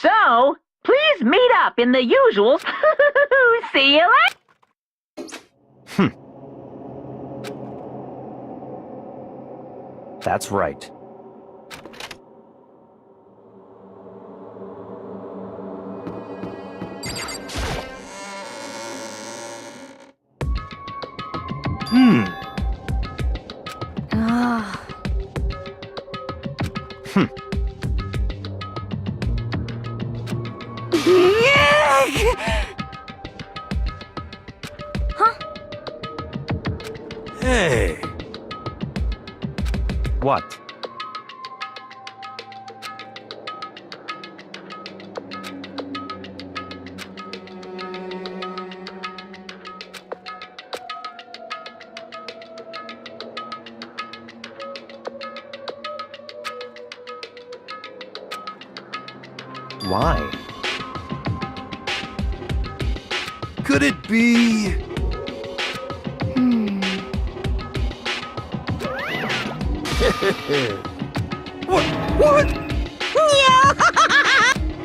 So, please meet up in the usual... See you later! That's right. Huh? Hey! What? Why? Could it be... What?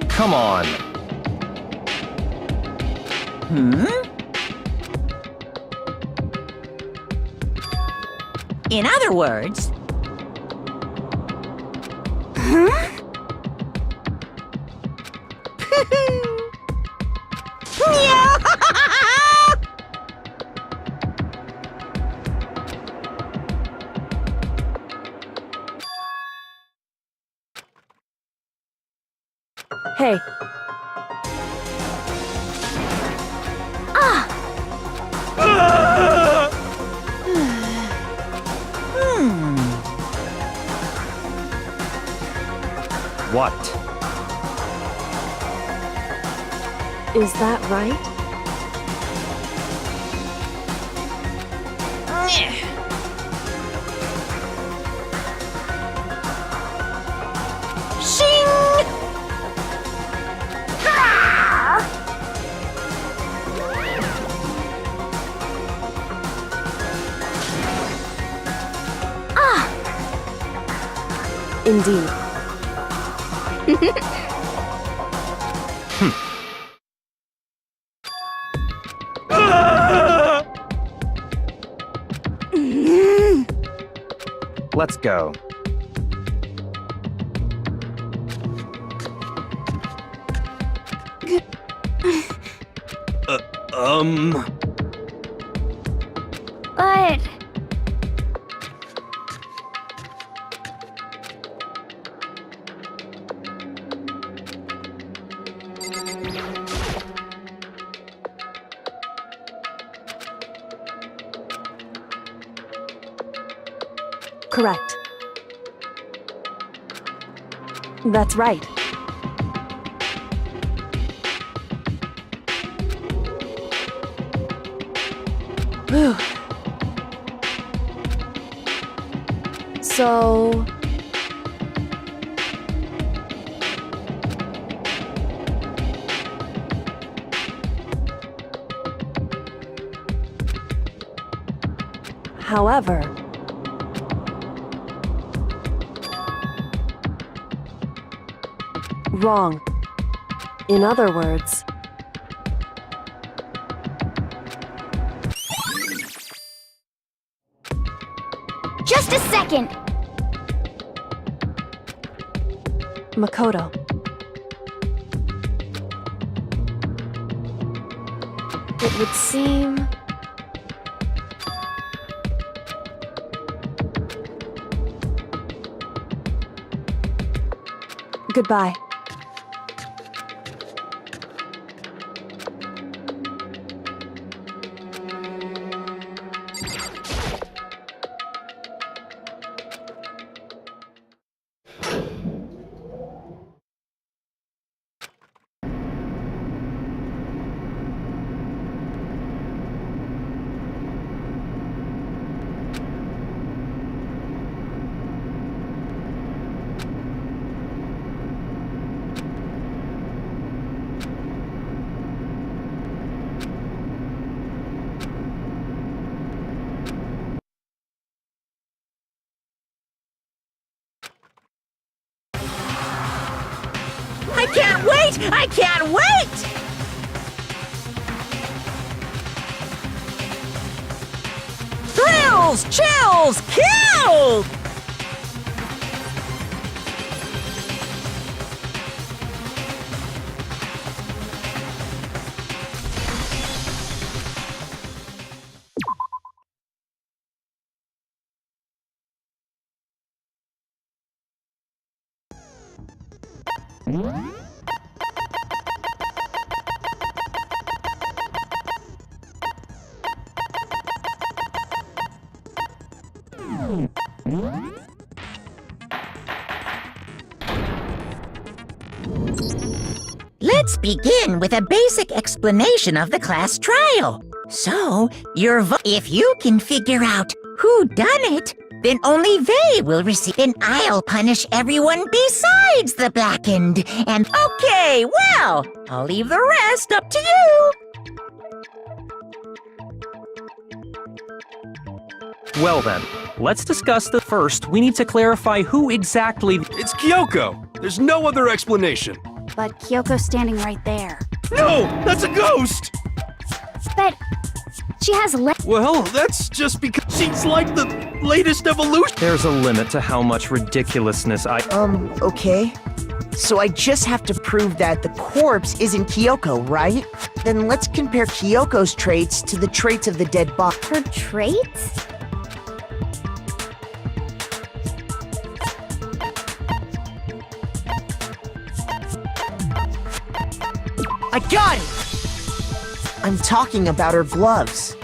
Come on. In other words... Hey. What? Is that right? Indeed. Let's go. But... Correct. That's right. Whew. So... However... Wrong. In other words... Just a second! Makoto. It would seem... Goodbye. Wait! I can't wait! Thrills! Chills! Kills! Let's begin with a basic explanation of the class trial. So, if you can figure out who done it, then only they will receive. Then I'll punish everyone besides the blackened. And okay, well, I'll leave the rest up to you. Well then, let's discuss the first. We need to clarify who exactly. It's Kyoko! There's no other explanation. But Kyoko's standing right there. No! That's a ghost! But she has Well, that's just because she's like the latest evolution. There's a limit to how much ridiculousness Okay. So I just have to prove that the corpse isn't Kyoko, right? Then let's compare Kyoko's traits to the traits of the dead body. her traits? I got it! I'm talking about her gloves.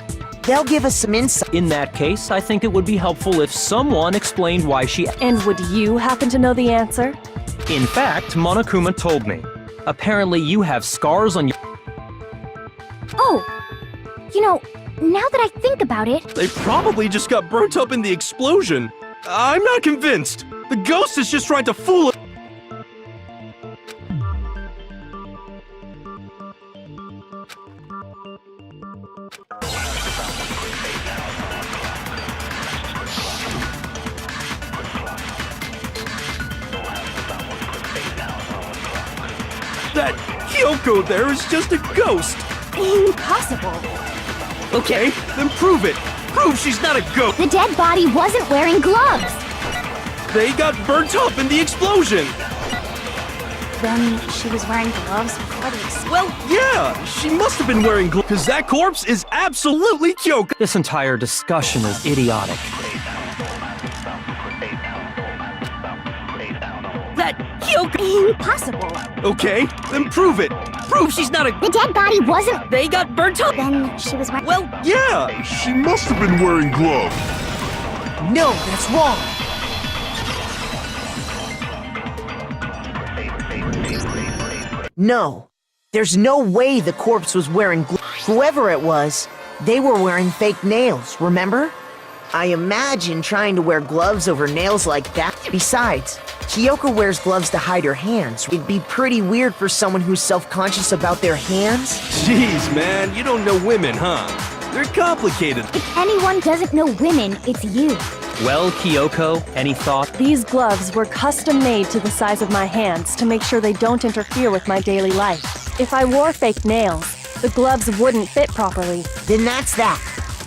They'll give us some insight. In that case, I think it would be helpful if someone explained why she. And would you happen to know the answer? In fact, Monokuma told me. Apparently you have scars on your. Oh! You know, now that I think about it, They probably just got burnt up in the explosion. I'm not convinced. The ghost is just trying to fool us. That Kyoko there is just a ghost. impossible. Okay, then prove it. Prove she's not a ghost. The dead body wasn't wearing gloves. They got burnt up in the explosion. Then she was wearing gloves before the explosion. Well, yeah, she must have been wearing gloves, because that corpse is absolutely Kyoko. This entire discussion is idiotic. That Kyoko! Impossible. Okay, then prove it. Prove she's not a. The dead body wasn't. They got burnt up! Then she was wearing. Well, yeah, She must have been wearing gloves. No, that's wrong. No, there's no way the corpse was wearing gloves. Whoever it was, they were wearing fake nails, remember? I imagine trying to wear gloves over nails like that. Besides, Kyoko wears gloves to hide her hands. It'd be pretty weird for someone who's self-conscious about their hands. Jeez, man, you don't know women, huh? They're complicated. If anyone doesn't know women, it's you. Well, Kyoko, any thought? These gloves were custom made to the size of my hands to make sure they don't interfere with my daily life. If I wore fake nails, the gloves wouldn't fit properly. Then that's that.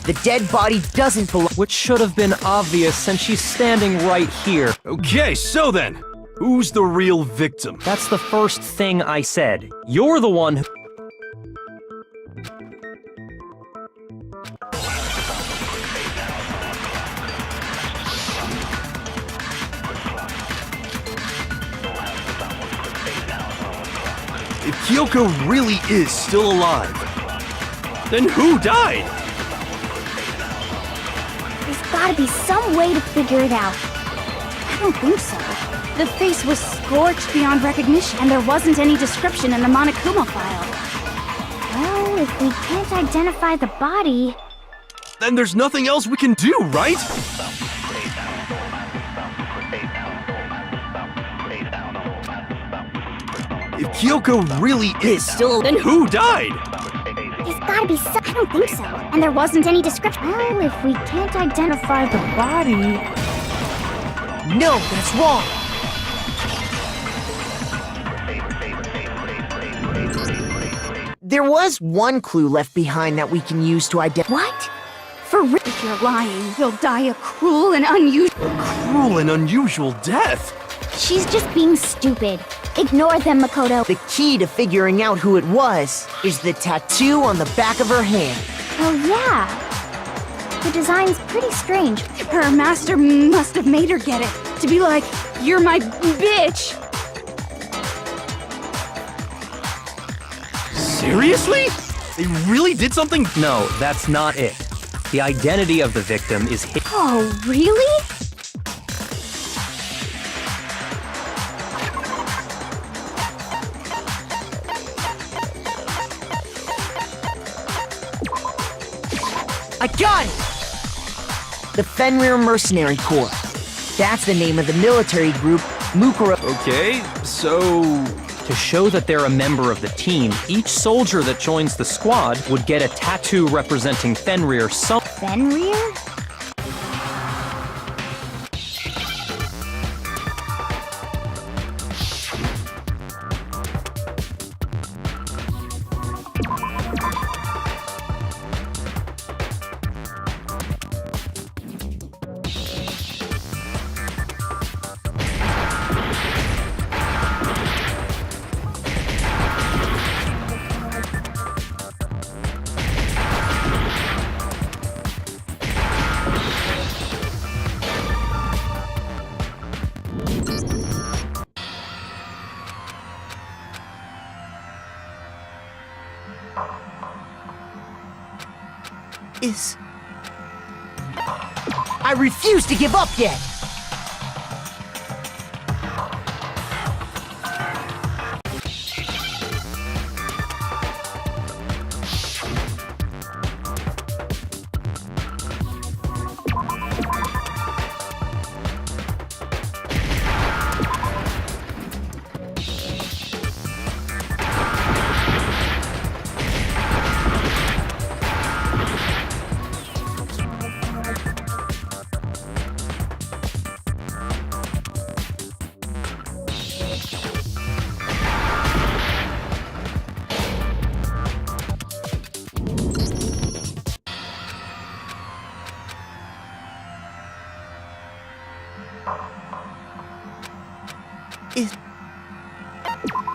The dead body doesn't belong. Which should have been obvious since she's standing right here. Okay, so then, who's the real victim? That's the first thing I said. You're the one who. If Kyoko really is still alive, then who died? There's gotta be some way to figure it out. I don't think so. The face was scorched beyond recognition, and there wasn't any description in the Monokuma file. Well, if we can't identify the body... Then there's nothing else we can do, right? If Kyoko really is still, then who died? There's gotta be some... I don't think so. And there wasn't any description. Well, if we can't identify the body... No, that's wrong. There was one clue left behind that we can use to identify. What? For real? If you're lying, you'll die a cruel and unusual. Cruel and unusual death. She's just being stupid. Ignore them, Makoto. The key to figuring out who it was is the tattoo on the back of her hand. Oh, yeah. The design's pretty strange. Her master must have made her get it. To be like, you're my bitch. Seriously? They really did something? No, that's not it. The identity of the victim is hidden. Oh, really? I got it! The Fenrir Mercenary Corps. That's the name of the military group Mukuro. Okay, so... To show that they're a member of the team, each soldier that joins the squad would get a tattoo representing Fenrir Fenrir? I refuse to give up yet!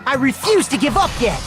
I refuse to give up yet!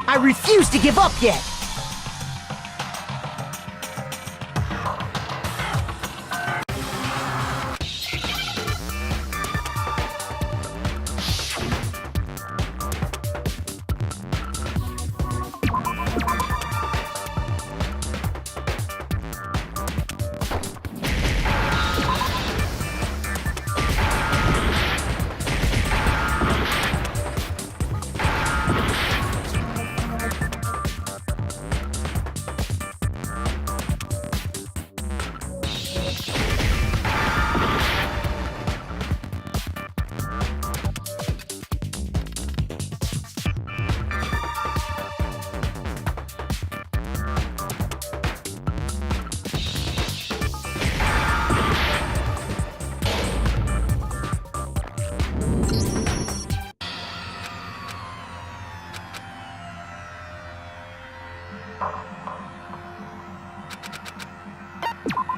I refuse to give up yet!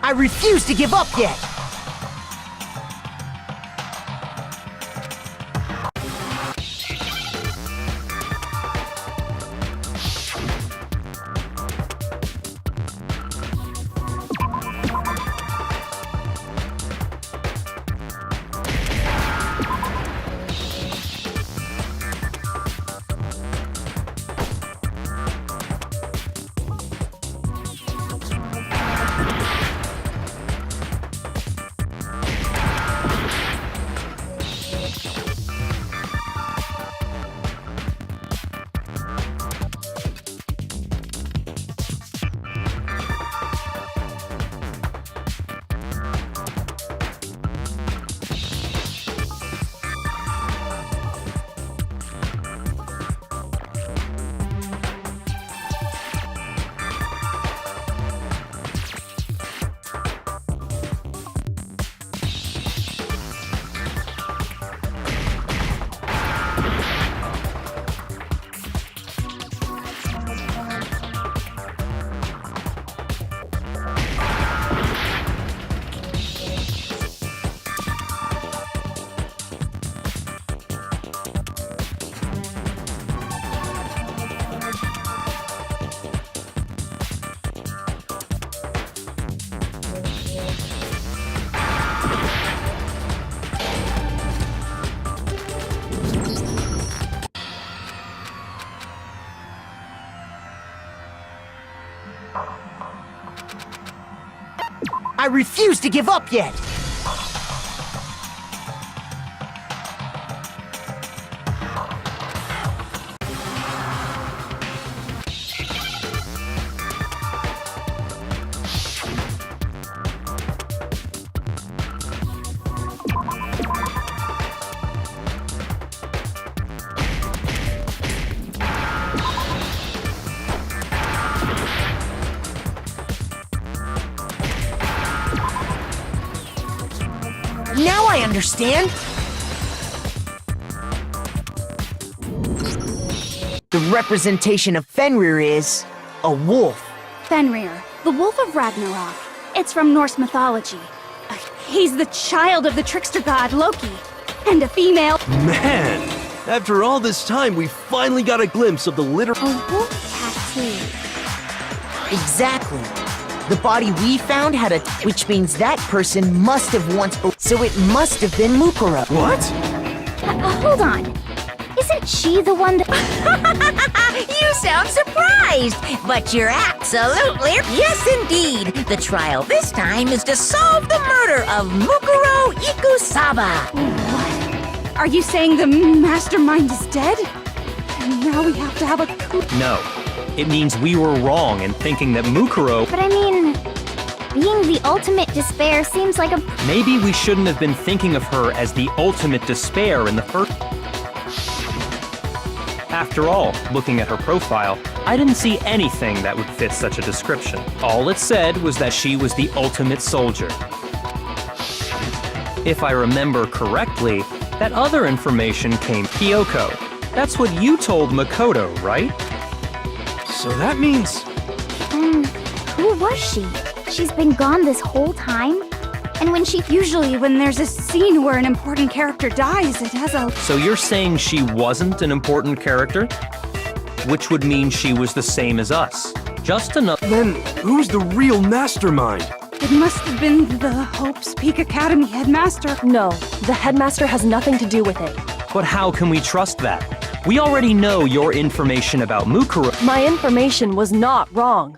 I refuse to give up yet! I refuse to give up yet! Now I understand! The representation of Fenrir is a wolf. Fenrir, the Wolf of Ragnarok. It's from Norse mythology. He's the child of the trickster god Loki, and a female. Man! After all this time, we finally got a glimpse of the literal. A wolf tattoo. Exactly. The body we found had a which means that person must have once so it must have been Mukuro. What? Hold on. Isn't she the one that... You sound surprised, but you're absolutely... Yes, indeed. The trial this time is to solve the murder of Mukuro Ikusaba. What? Are you saying the mastermind is dead? And now we have to have a coup? No. It means we were wrong in thinking that Mukuro... But I mean, being the ultimate despair seems like a... Maybe we shouldn't have been thinking of her as the ultimate despair in the first... After all, looking at her profile, I didn't see anything that would fit such a description. All it said was that she was the ultimate soldier. If I remember correctly, that other information came Kyoko. That's what you told Makoto, right? So that means... And who was she? She's been gone this whole time? And usually when there's a scene where an important character dies, it has a... So you're saying she wasn't an important character? Which would mean she was the same as us. Just enough... Then, who's the real mastermind? It must have been the Hope's Peak Academy headmaster. No, the headmaster has nothing to do with it. But how can we trust that? We already know your information about Mukuro. My information was not wrong.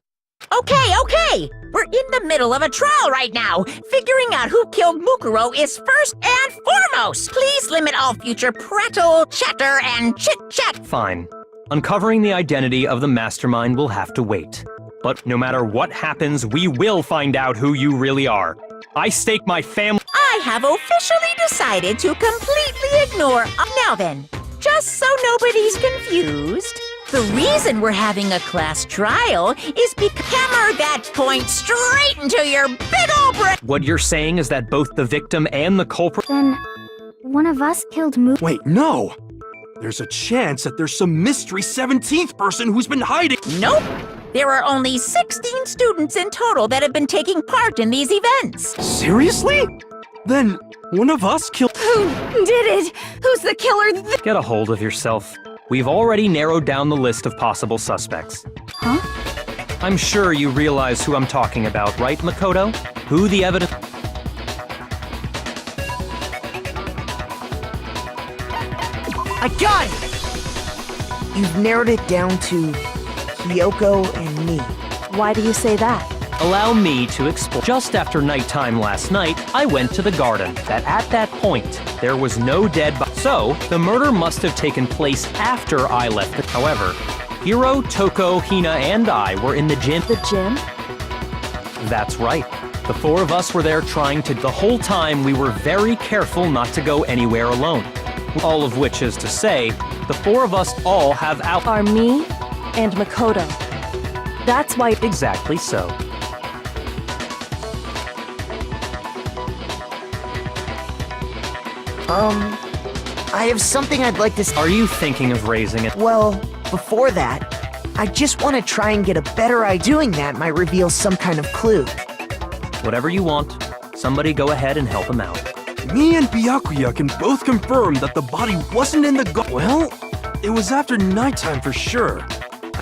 Okay. We're in the middle of a trial right now. Figuring out who killed Mukuro is first and foremost. Please limit all future prattle, chatter, and chit-chat. Fine. Uncovering the identity of the mastermind will have to wait. But no matter what happens, we will find out who you really are. I stake my family... I have officially decided to completely ignore... Now then, just so nobody's confused, the reason we're having a class trial is because... Hammer that point straight into your big old brain! What you're saying is that both the victim and the culprit... Then, one of us killed Wait, no! There's a chance that there's some mystery 17th person who's been hiding. Nope. There are only 16 students in total that have been taking part in these events. Seriously? Then one of us killed. Who did it? Who's the killer? Get a hold of yourself. We've already narrowed down the list of possible suspects. Huh? I'm sure you realize who I'm talking about, right, Makoto? Who the evidence... I got it! You've narrowed it down to Kyoko and me. Why do you say that? Allow me to explain. Just after nighttime last night, I went to the garden. At that point, there was no dead body. So, the murder must have taken place after I left. However, Hiro, Toko, Hina, and I were in the gym. The gym? That's right. The four of us were there trying to... The whole time, we were very careful not to go anywhere alone. All of which is to say, the four of us all have out... Are me and Makoto. That's why... Exactly so. I have something I'd like to say. Are you thinking of raising it? Well, before that, I just want to try and get a better idea. Doing that might reveal some kind of clue. Whatever you want. Somebody go ahead and help him out. Me and Byakuya can both confirm that the body wasn't in the Well, it was after nighttime for sure.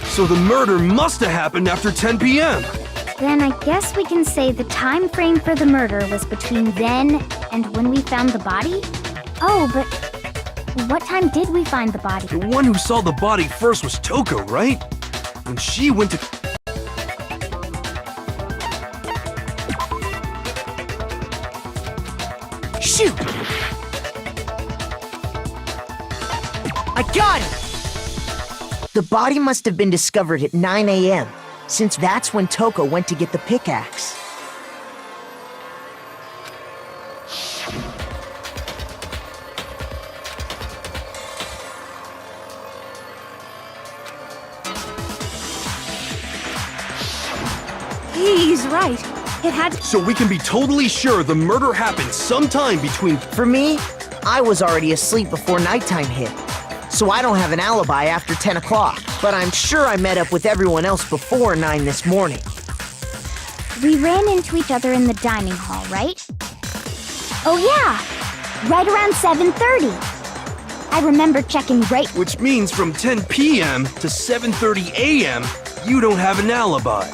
So the murder must have happened after 10 p.m. Then I guess we can say the time frame for the murder was between then and when we found the body? Oh, but what time did we find the body? The one who saw the body first was Toko, right? When she went to... Shoot! I got it! The body must have been discovered at 9 a.m., since that's when Toko went to get the pickaxe. He's right. It had to... So we can be totally sure the murder happened sometime between... For me, I was already asleep before nighttime hit, so I don't have an alibi after 10 o'clock. But I'm sure I met up with everyone else before 9 this morning. We ran into each other in the dining hall, right? Oh yeah! Right around 7:30. I remember checking right... Which means from 10 p.m. to 7:30 a.m., you don't have an alibi.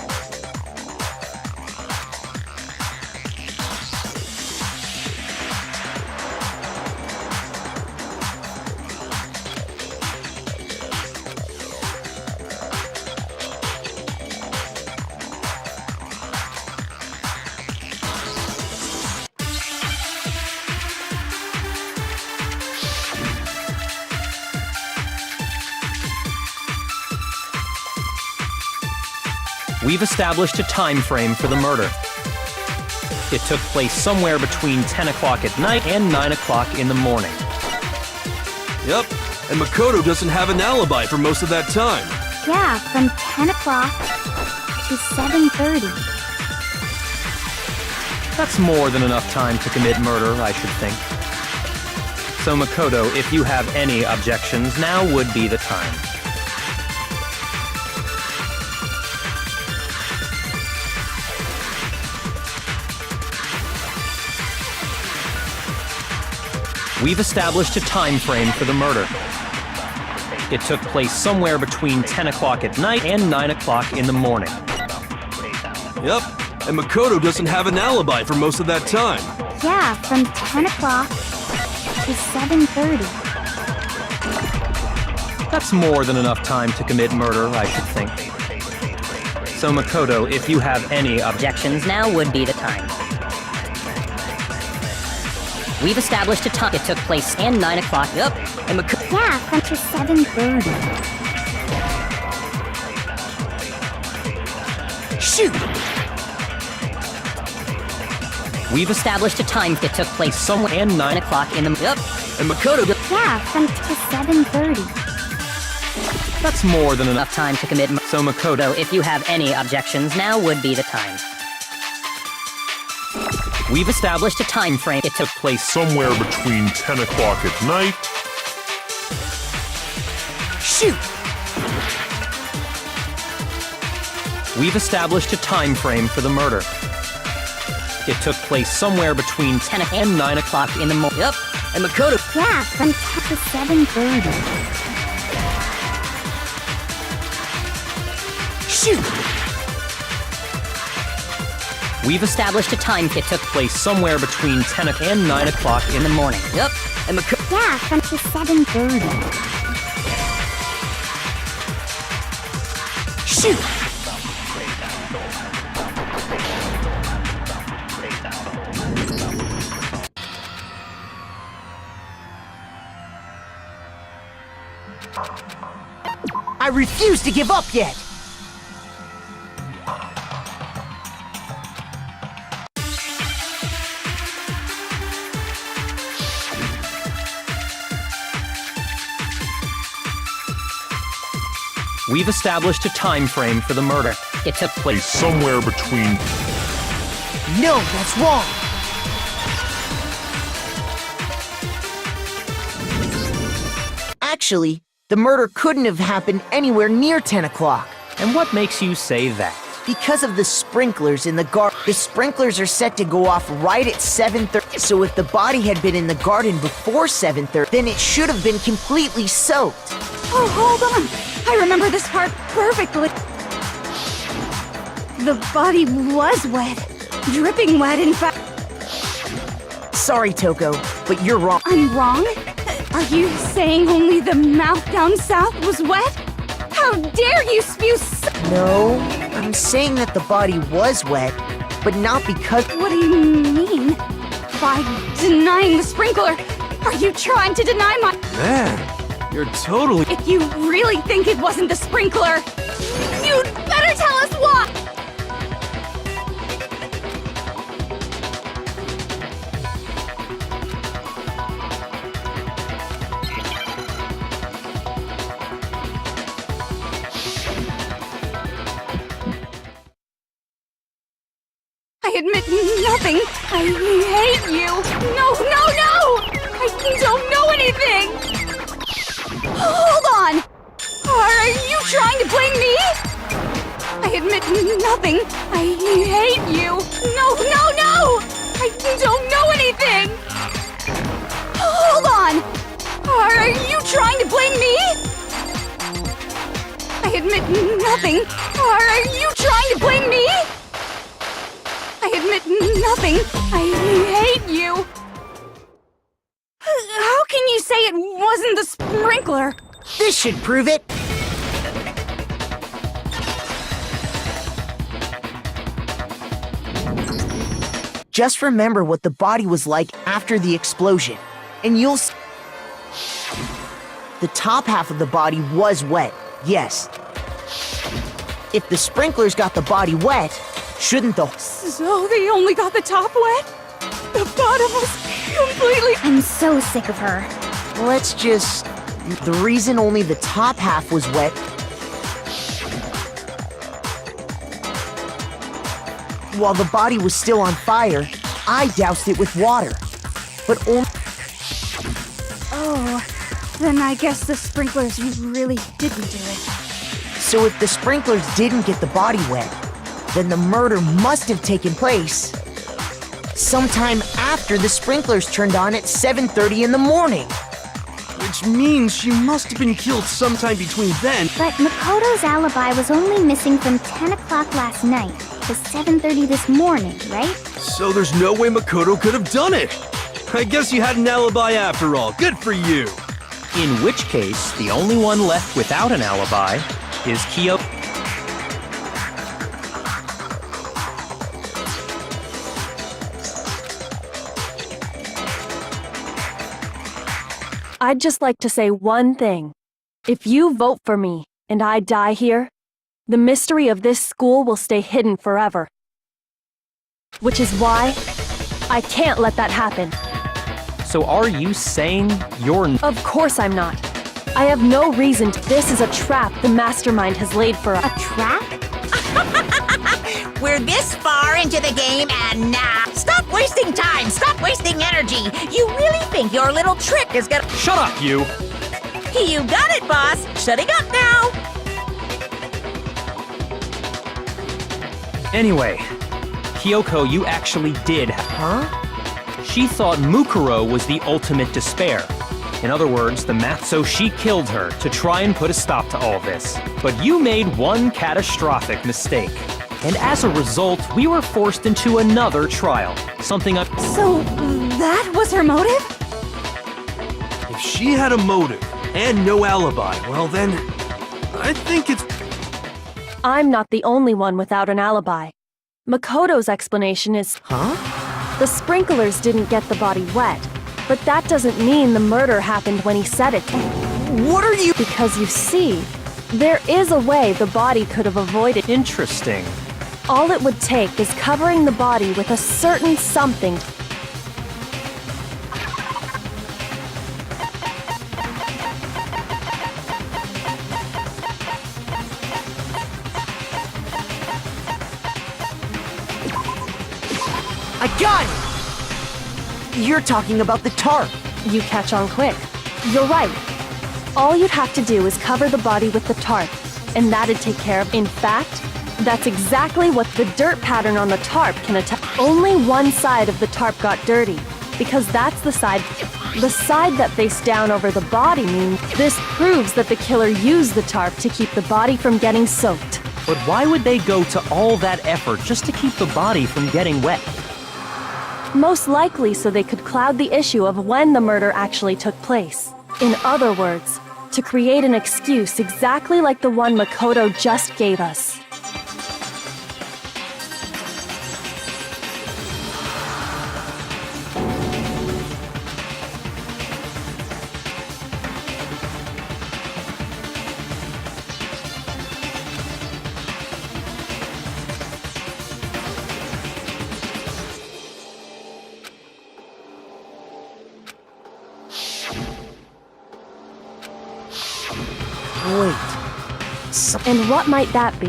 We've established a time frame for the murder. It took place somewhere between 10 o'clock at night and 9 o'clock in the morning. Yep, and Makoto doesn't have an alibi for most of that time. Yeah, from 10 o'clock to 7:30. That's more than enough time to commit murder, I should think. So Makoto, if you have any objections, now would be the time. We've established a time frame for the murder. It took place somewhere between 10 o'clock at night and 9 o'clock in the morning. Yep, and Makoto doesn't have an alibi for most of that time. Yeah, from 10 o'clock to 7:30. That's more than enough time to commit murder, I should think. So Makoto, if you have any objections, now would be the time. We've established a time. It took place and 9 o'clock. Yep. And Yeah, from to 7:30. Shoot! We've established a time. It took place somewhere and 9 o'clock in the... Yep. And Makoto... Yeah, from to 7:30. That's more than enough time to commit... So Makoto, if you have any objections, now would be the time. We've established a time frame. It took place Somewhere between 10 o'clock at night Shoot! We've established a time frame for the murder. It took place somewhere between 10 and 9 o'clock in the morning. Yep, and Makoto. Yeah, from 10 to 7:30. Shoot! We've established a time. It took place somewhere between 10 and 9 o'clock in the morning. Yep, and Makoto. Yeah, from to 7:30. Shoot! I refuse to give up yet! We've established a time frame for the murder. It took place. Somewhere between. No, that's wrong! Actually, the murder couldn't have happened anywhere near 10 o'clock. And what makes you say that? Because of the sprinklers in the garden. The sprinklers are set to go off right at 7:30. So if the body had been in the garden before 7:30, then it should have been completely soaked. Oh, hold on. I remember this part perfectly. The body was wet. Dripping wet, in fact. Sorry, Toko, but you're wrong. I'm wrong? Are you saying only the mouth down south was wet? How dare you spew No, I'm saying that the body was wet, but not because. What do you mean? By denying the sprinkler, are you trying to deny my... Man, you're totally. If you really think it wasn't the sprinkler, you'd better tell us why! I admit nothing. I hate you. No, no, no! I don't know anything! Hold on! Are you trying to blame me? I admit nothing. I hate you. No, no, no! I don't know anything! Hold on! Are you trying to blame me? I admit nothing. Are you trying to blame me? I admit nothing. I hate you. How can you say it wasn't the sprinkler? This should prove it. Just remember what the body was like after the explosion, and you'll see. The top half of the body was wet, yes. If the sprinklers got the body wet, shouldn't the... So they only got the top wet? The bottom was completely... I'm so sick of her. Let's just... The reason only the top half was wet... While the body was still on fire, I doused it with water. But only... Oh, then I guess the sprinklers really didn't do it. So if the sprinklers didn't get the body wet, then the murder must have taken place sometime after the sprinklers turned on at 7:30 in the morning. Which means she must have been killed sometime between then. But Makoto's alibi was only missing from 10 o'clock last night to 7:30 this morning, right? So there's no way Makoto could have done it. I guess you had an alibi after all. Good for you. In which case, the only one left without an alibi is Kyo. I'd just like to say one thing. If you vote for me and I die here, the mystery of this school will stay hidden forever. Which is why I can't let that happen. So are you saying you're... Of course I'm not. I have no reason to. This is a trap the mastermind has laid for us. A trap? We're this far into the game and now. Stop wasting time! Stop wasting energy! You really think your little trick is gonna... Shut up, you! You got it, boss! Shutting up now! Anyway, Kyoko, you actually did. Huh? She thought Mukuro was the ultimate despair. In other words, the math. So she killed her to try and put a stop to all this. But you made one catastrophic mistake. And as a result, we were forced into another trial. Something I. So, that was her motive? If she had a motive and no alibi, well then, I think it's... I'm not the only one without an alibi. Makoto's explanation is, Huh? the sprinklers didn't get the body wet, but that doesn't mean the murder happened when he said it. What are you... Because you see, there is a way the body could have avoided. Interesting. All it would take is covering the body with a certain something. I got it! You're talking about the tarp. You catch on quick. You're right. All you'd have to do is cover the body with the tarp, and that'd take care of. In fact, that's exactly what the dirt pattern on the tarp can attest. Only one side of the tarp got dirty, because that's the side that faced down over the body means. This proves that the killer used the tarp to keep the body from getting soaked. But why would they go to all that effort just to keep the body from getting wet? Most likely so they could cloud the issue of when the murder actually took place. In other words, to create an excuse exactly like the one Makoto just gave us. Wait. And what might that be?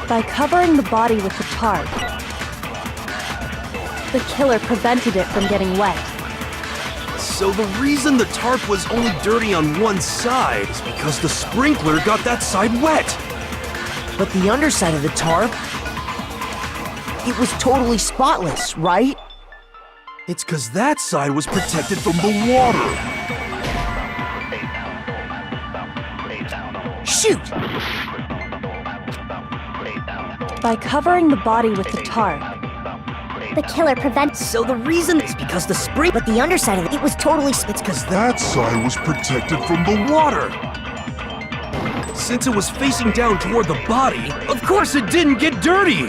By covering the body with the tarp, the killer prevented it from getting wet. So the reason the tarp was only dirty on one side is because the sprinkler got that side wet. But the underside of the tarp... it was totally spotless, right? It's because that side was protected from the water. Shoot! By covering the body with the tarp, The killer prevents. So the reason is because the spring. But the underside of it was totally... It's because that side was protected from the water. Since it was facing down toward the body, of course it didn't get dirty.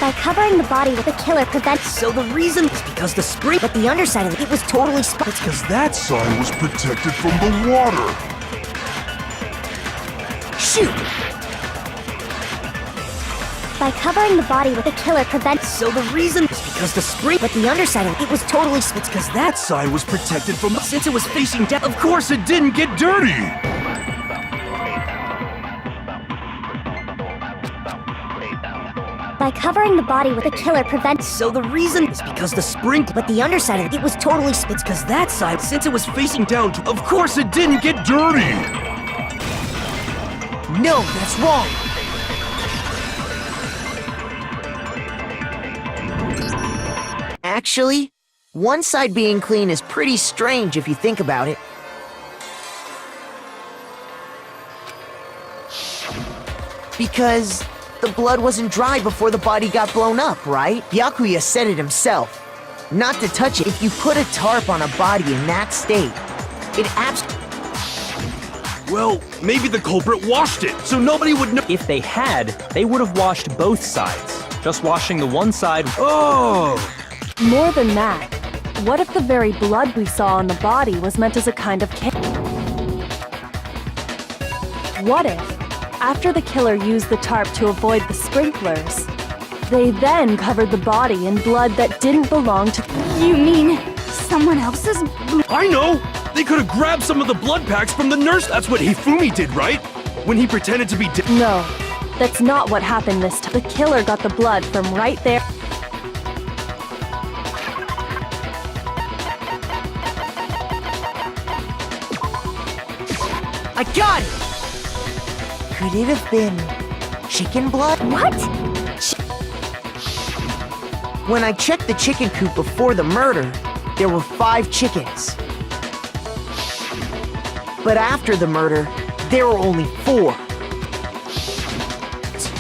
By covering the body with the killer prevents. So the reason is because the spring. But the underside of it was totally It's because that side was protected from the water. Shoot! By covering the body with the killer prevents. So the reason is because the spring. But the underside of it was totally... It's because that side was protected from... Since it was facing down, of course it didn't get dirty. By covering the body with the killer prevents. So the reason is because the spring. But the underside of it was totally... It's because that side. Since it was facing down, of course it didn't get dirty. No, that's wrong! Actually, one side being clean is pretty strange if you think about it. Because the blood wasn't dry before the body got blown up, right? Byakuya said it himself. Not to touch it. If you put a tarp on a body in that state, it Well, maybe the culprit washed it, so nobody would know. If they had, they would have washed both sides. Just washing the one side. Oh! more than that, what if the very blood we saw on the body was meant as a kind of What if, after the killer used the tarp to avoid the sprinklers, they then covered the body in blood that didn't belong to... You mean someone else's? I know! They could have grabbed some of the blood packs from the nurse. That's what Hifumi did, right? When he pretended to be dead. No, that's not what happened this time. The killer got the blood from right there. I got it! Could it have been chicken blood? What? When I checked the chicken coop before the murder, there were 5 chickens. But after the murder, there were only 4.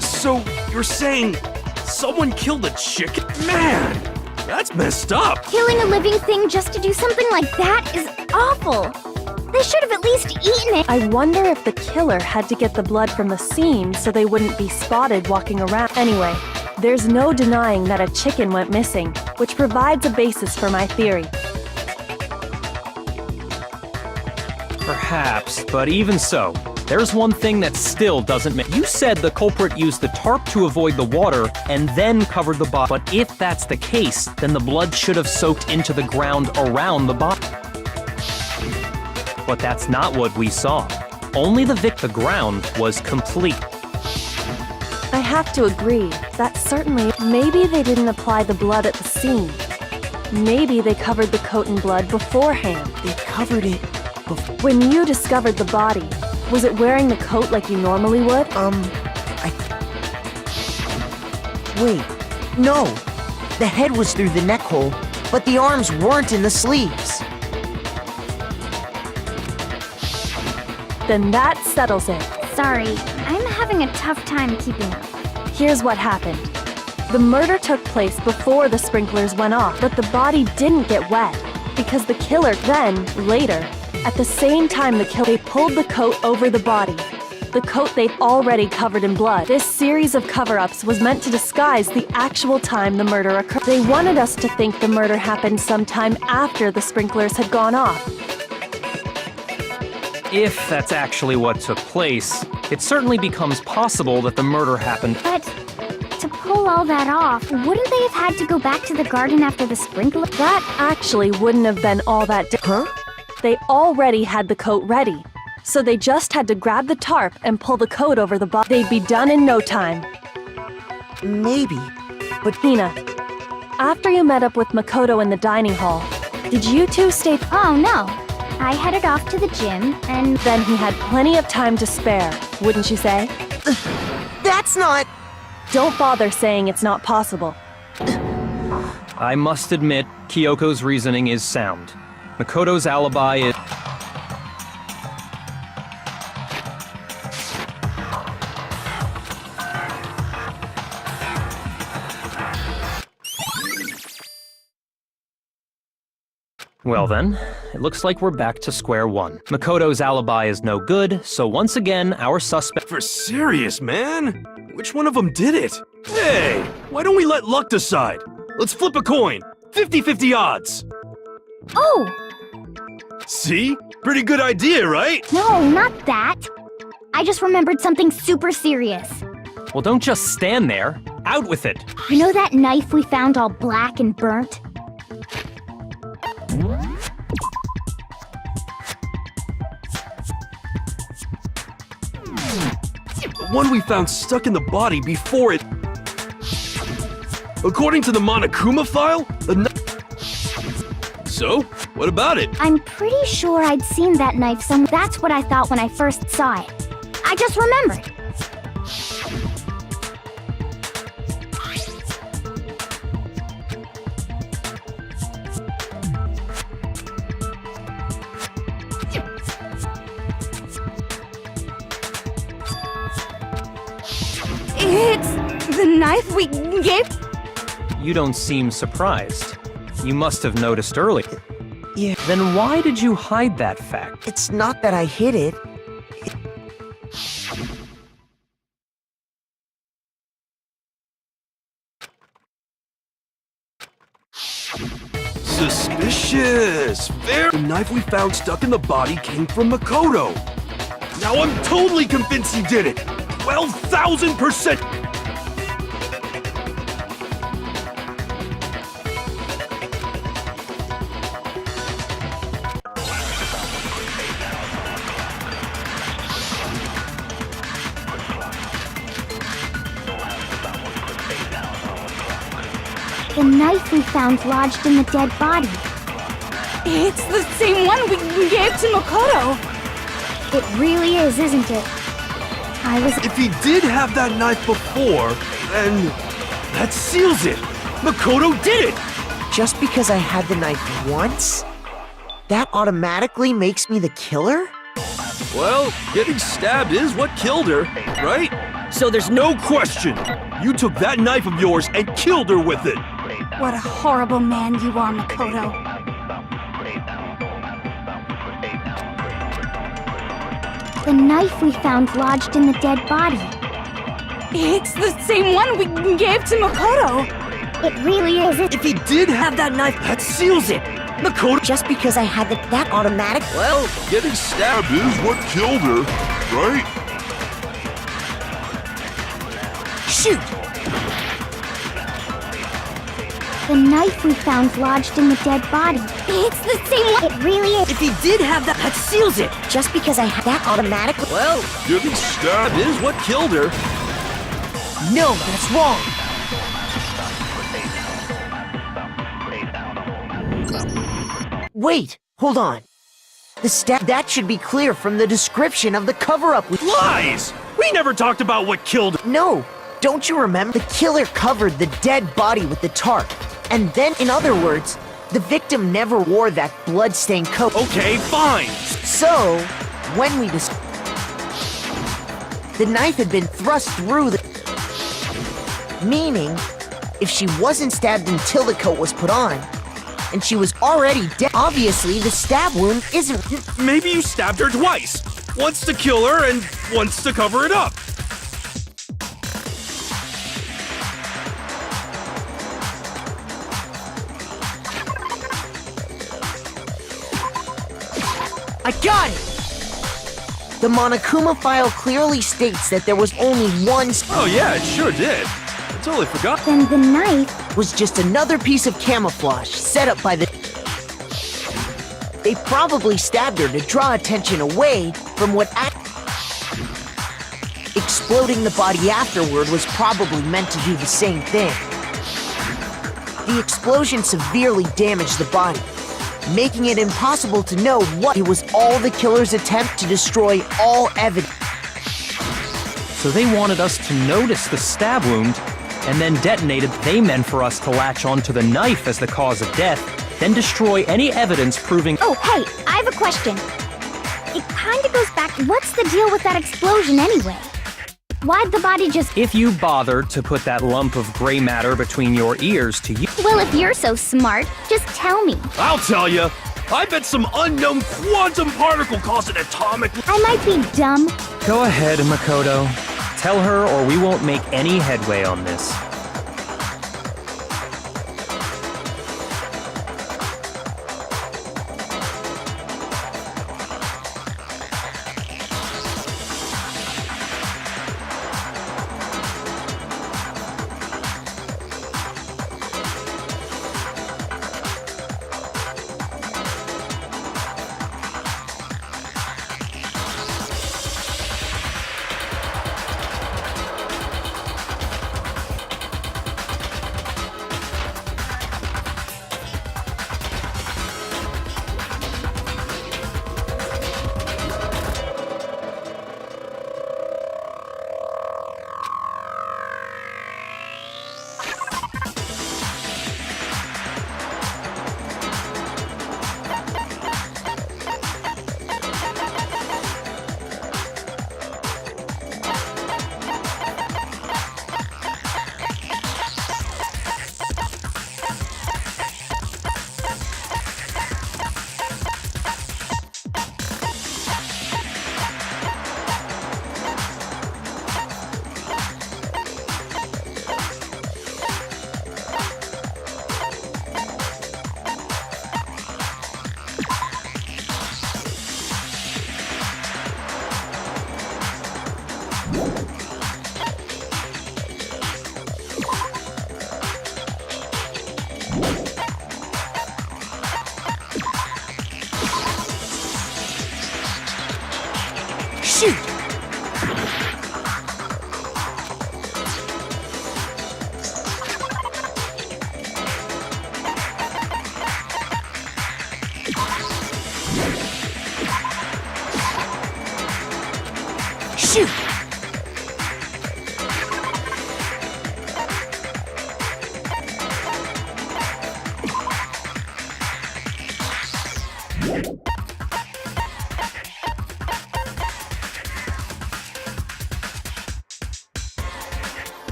So, you're saying someone killed a chicken? Man, that's messed up. Killing a living thing just to do something like that is awful. They should have at least eaten it. I wonder if the killer had to get the blood from the scene so they wouldn't be spotted walking around. Anyway, there's no denying that a chicken went missing, which provides a basis for my theory. Perhaps, but even so, there's one thing that still doesn't make. You said the culprit used the tarp to avoid the water and then covered the body. But if that's the case, then the blood should have soaked into the ground around the body. But that's not what we saw. Only the ground was complete. I have to agree, that certainly, maybe they didn't apply the blood at the scene. Maybe they covered the coat in blood beforehand. They covered it before. When you discovered the body, was it wearing the coat like you normally would? Wait, no. The head was through the neck hole, but the arms weren't in the sleeves. Then that settles it. Sorry, I'm having a tough time keeping up. Here's what happened. The murder took place before the sprinklers went off, but the body didn't get wet because the killer then, later, at the same time they pulled the coat over the body. The coat they'd already covered in blood. This series of cover-ups was meant to disguise the actual time the murder occurred. They wanted us to think the murder happened sometime after the sprinklers had gone off. If that's actually what took place, it certainly becomes possible that the murder happened. But to pull all that off, wouldn't they have had to go back to the garden after the sprinkler? That actually wouldn't have been all that Huh? They already had the coat ready, so they just had to grab the tarp and pull the coat over the body. They'd be done in no time. Maybe. But Hina, after you met up with Makoto in the dining hall, did you two stay? Oh no. I headed off to the gym, and Then he had plenty of time to spare, wouldn't you say? That's not... Don't bother saying it's not possible. I must admit, Kyoko's reasoning is sound. Makoto's alibi is... Well then, it looks like we're back to square one. Makoto's alibi is no good, so once again, our suspect... For serious, man? Which one of them did it? Hey, why don't we let luck decide? Let's flip a coin. 50-50 odds. oh, See? Pretty good idea, right? no, not that. I just remembered something super serious. Well, don't just stand there. Out with it. You know that knife we found all black and burnt? The one we found stuck in the body before it... According to the Monokuma file, So, what about it? I'm pretty sure I'd seen that knife somewhere. That's what I thought when I first saw it. I just remembered. It's the knife we gave? You don't seem surprised. You must have noticed earlier. Yeah, Then why did you hide that fact? it's not that I hid it. Suspicious. Fair. The knife we found stuck in the body came from Makoto. Now I'm totally convinced he did it. 12,000%. The knife we found lodged in the dead body. It's the same one we gave to Makoto. It really is, isn't it? If he did have that knife before, then that seals it. Makoto did it! Just because I had the knife once, that automatically makes me the killer? Well, getting stabbed is what killed her, right? So there's no question. You took that knife of yours and killed her with it. What a horrible man you are, Makoto. The knife we found lodged in the dead body. It's the same one we gave to Makoto. It really is. If he did have that knife, that seals it. Makoto. Just because I had that automatic. Well, getting stabbed Is what killed her, right? Shoot! The knife we found lodged in the dead body. It's the same one. It really is. If he did have that seals it. Just because I had that automatic. Well, Getting stabbed is what killed her. No, that's wrong. Wait, hold on. That should be clear from the description of the cover-up. Lies! We never talked about what killed her. No, don't you remember? The killer covered the dead body with the tarp. And then, in other words, the victim never wore that blood-stained coat. Okay, fine. So, when we the knife had been thrust through the... Meaning, if she wasn't stabbed until the coat was put on, and she was already dead, obviously the stab wound isn't... Maybe you stabbed her twice. Once to kill her and once to cover it up. I got it! The Monokuma file clearly states that there was only one... Oh yeah, it sure did. I totally forgot. Then the knife was just another piece of camouflage set up by the... They probably stabbed her to draw attention away from what exploding the body afterward was probably meant to do the same thing. The explosion severely damaged the body, making it impossible to know what it was. All the killer's attempt to destroy all evidence. So they wanted us to notice the stab wound and then detonated. They meant for us to latch onto the knife as the cause of death, then destroy any evidence proving... Oh, hey, I have a question. It kinda goes back... What's the deal with that explosion anyway? Why'd the body just... If you bothered to put that lump of gray matter between your ears to you... Well, if you're so smart, just tell me. I'll tell you. I bet some unknown quantum particle caused an atomic... I might be dumb. Go ahead, Makoto. Tell her or we won't make any headway on this.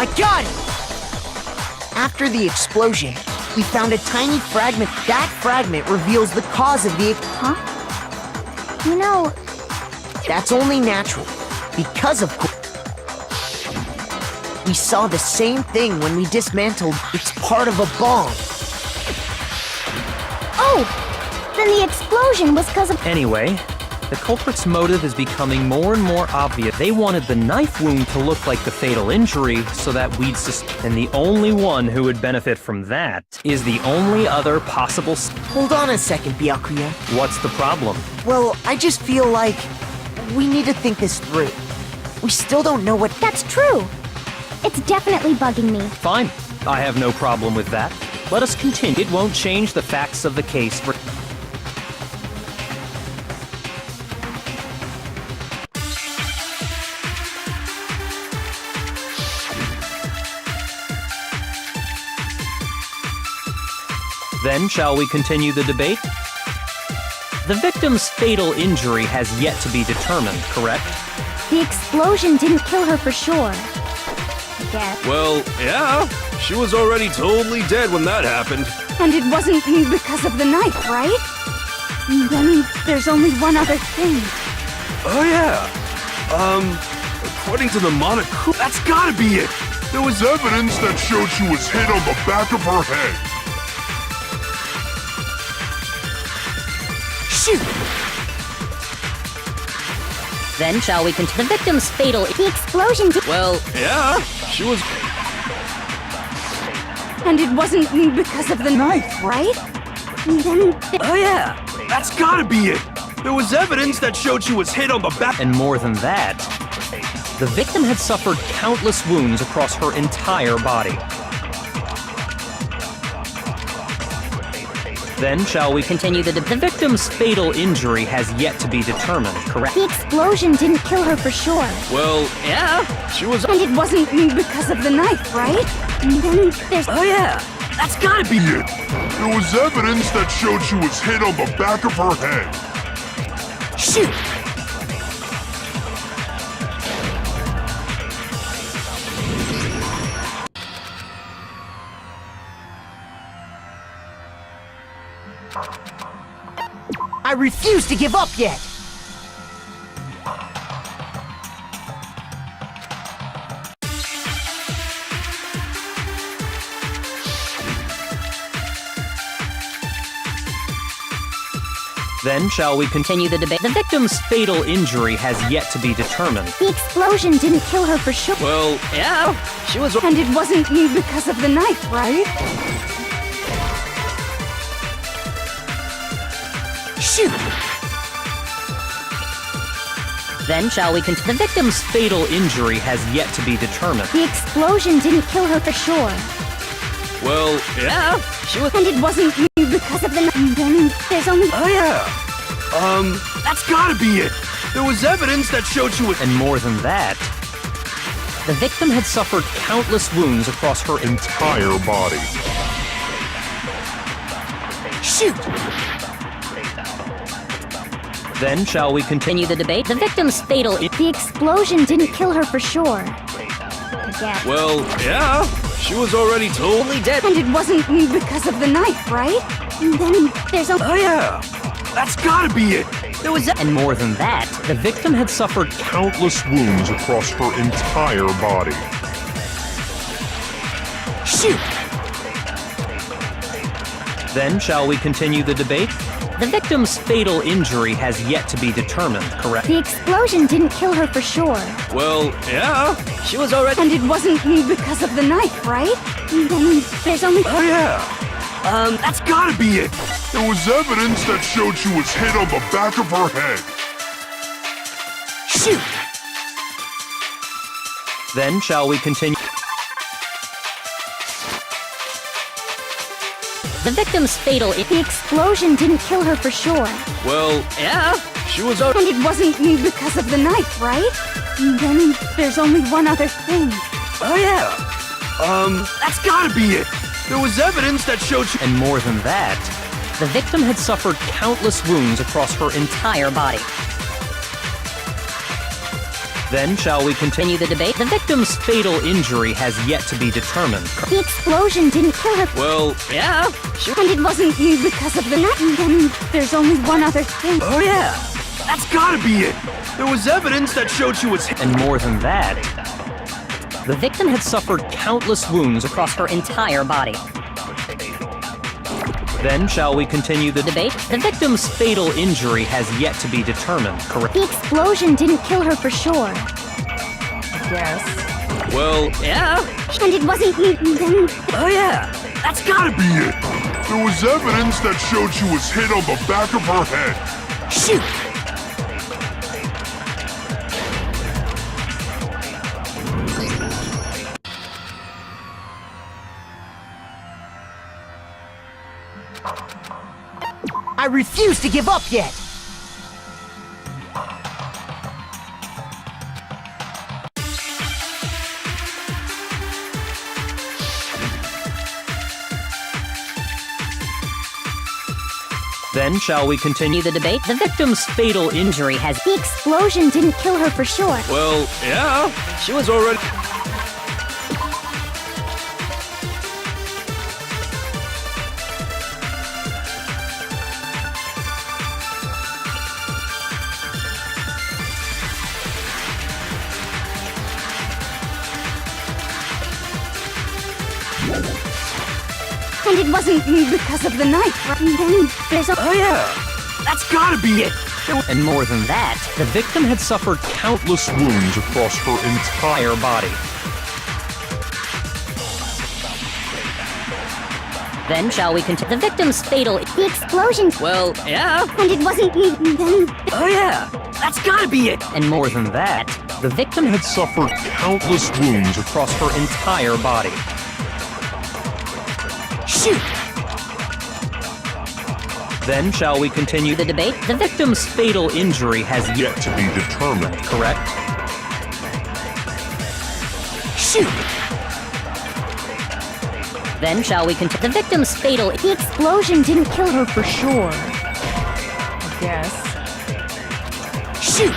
I got it! After the explosion, we found a tiny fragment. That fragment reveals the cause of the... Huh? You know, That's only natural. Because of course. We saw the same thing when we dismantled. It's part of a bomb. oh! Then the explosion was because of... Anyway, the culprit's motive is becoming more and more obvious. They wanted the knife wound to look like the fatal injury so that we'd and the only one who would benefit from that is the only other possible Hold on a second, Byakuya. What's the problem? Well, I just feel like we need to think this through. We still don't know what... That's true. It's definitely bugging me. Fine. I have no problem with that. Let us continue. It won't change the facts of the case. Then, shall we continue the debate? The victim's fatal injury has yet to be determined, correct? The explosion didn't kill her for sure. I guess. Well, yeah. She was already totally dead when that happened. And it wasn't because of the knife, right? Then there's only one other thing. Oh, yeah. According to the Monokuma, that's gotta be it. There was evidence that showed she was hit on the back of her head. Shoot! Then shall we continue? The victim's fatal... The explosion did... Well, Yeah, she was... And it wasn't because of the knife, right? Then... Oh, yeah. That's gotta be it. There was evidence that showed she was hit on the back... and more than that, the victim had suffered countless wounds across her entire body. Then, shall we continue? The victim's fatal injury has yet to be determined, correct? The explosion didn't kill her for sure. Well, yeah, she was... And it wasn't because of the knife, right? Then there's... Oh, yeah. That's gotta be it. There was evidence that showed she was hit on the back of her head. Shoot! I refuse to give up yet! Then, shall we continue the debate? The victim's fatal injury has yet to be determined. The explosion didn't kill her for sure. Well, yeah, she was... And it wasn't because of the knife, right? Shoot! Then shall we continue? The victim's fatal injury has yet to be determined. The explosion didn't kill her for sure. Well, yeah, she was... And it wasn't because of the knife. Then there's only... Oh, yeah. That's gotta be it. There was evidence that showed she was... And more than that, the victim had suffered countless wounds across her entire Body. Shoot! Then, shall we continue? The debate? The victim's fatal... The explosion didn't kill her for sure. I guess. Well, yeah, she was already totally dead. And it wasn't because of the knife, right? Then there's only... Oh, yeah. That's gotta be it. There was... And more than that, the victim had suffered Countless wounds across her entire body. Shoot! Then, shall we continue the debate? The victim's fatal injury has yet to be determined, correct? The explosion didn't kill her for sure. Well, yeah, she was already... And it wasn't because of the knife, right? Then there's only... Oh, yeah. That's gotta be it. There was evidence that showed she was hit on the back of her head. Shoot! Then, shall we continue? The victim's fatal... The explosion didn't kill her for sure. Well, yeah, she was And it wasn't because of the knife, right? Then there's only one other thing. Oh, yeah. That's gotta be it. There was evidence that showed she... And more than that, the victim had suffered countless wounds across her entire body. Then shall we continue the debate? The victim's fatal injury has yet to be determined. The explosion didn't kill her. Well, yeah. And it wasn't you because of the night. And then there's only one other thing. Oh yeah, that's gotta be it. There was evidence that showed she was hit. And more than that, the victim had suffered countless wounds across her entire body. Then shall we continue the debate? The victim's fatal injury has yet to be determined, correct? The explosion didn't kill her for sure. I guess. Well, yeah. And it wasn't you. And then Oh yeah. That's gotta be it. There was evidence that showed she was hit on the back of her head. Shoot! I refuse to give up yet! Then shall we continue the debate? The victim's fatal injury has... the explosion didn't kill her for sure. Well, yeah. She was already... And it wasn't you because of the knife. And then there's a... Oh yeah, that's gotta be it. And more than that, the victim had suffered countless wounds across her entire body. Then shall we continue? The victim's fatal... the explosion... Well, yeah. and it wasn't you. And then Oh yeah, that's gotta be it. And more than that, the victim had suffered countless wounds across her entire body. Shoot! Then shall we continue the debate? The victim's fatal injury has Yet to be determined. correct? Shoot! Then shall we continue? The victim's fatal... the explosion didn't kill her for sure. I guess. Shoot!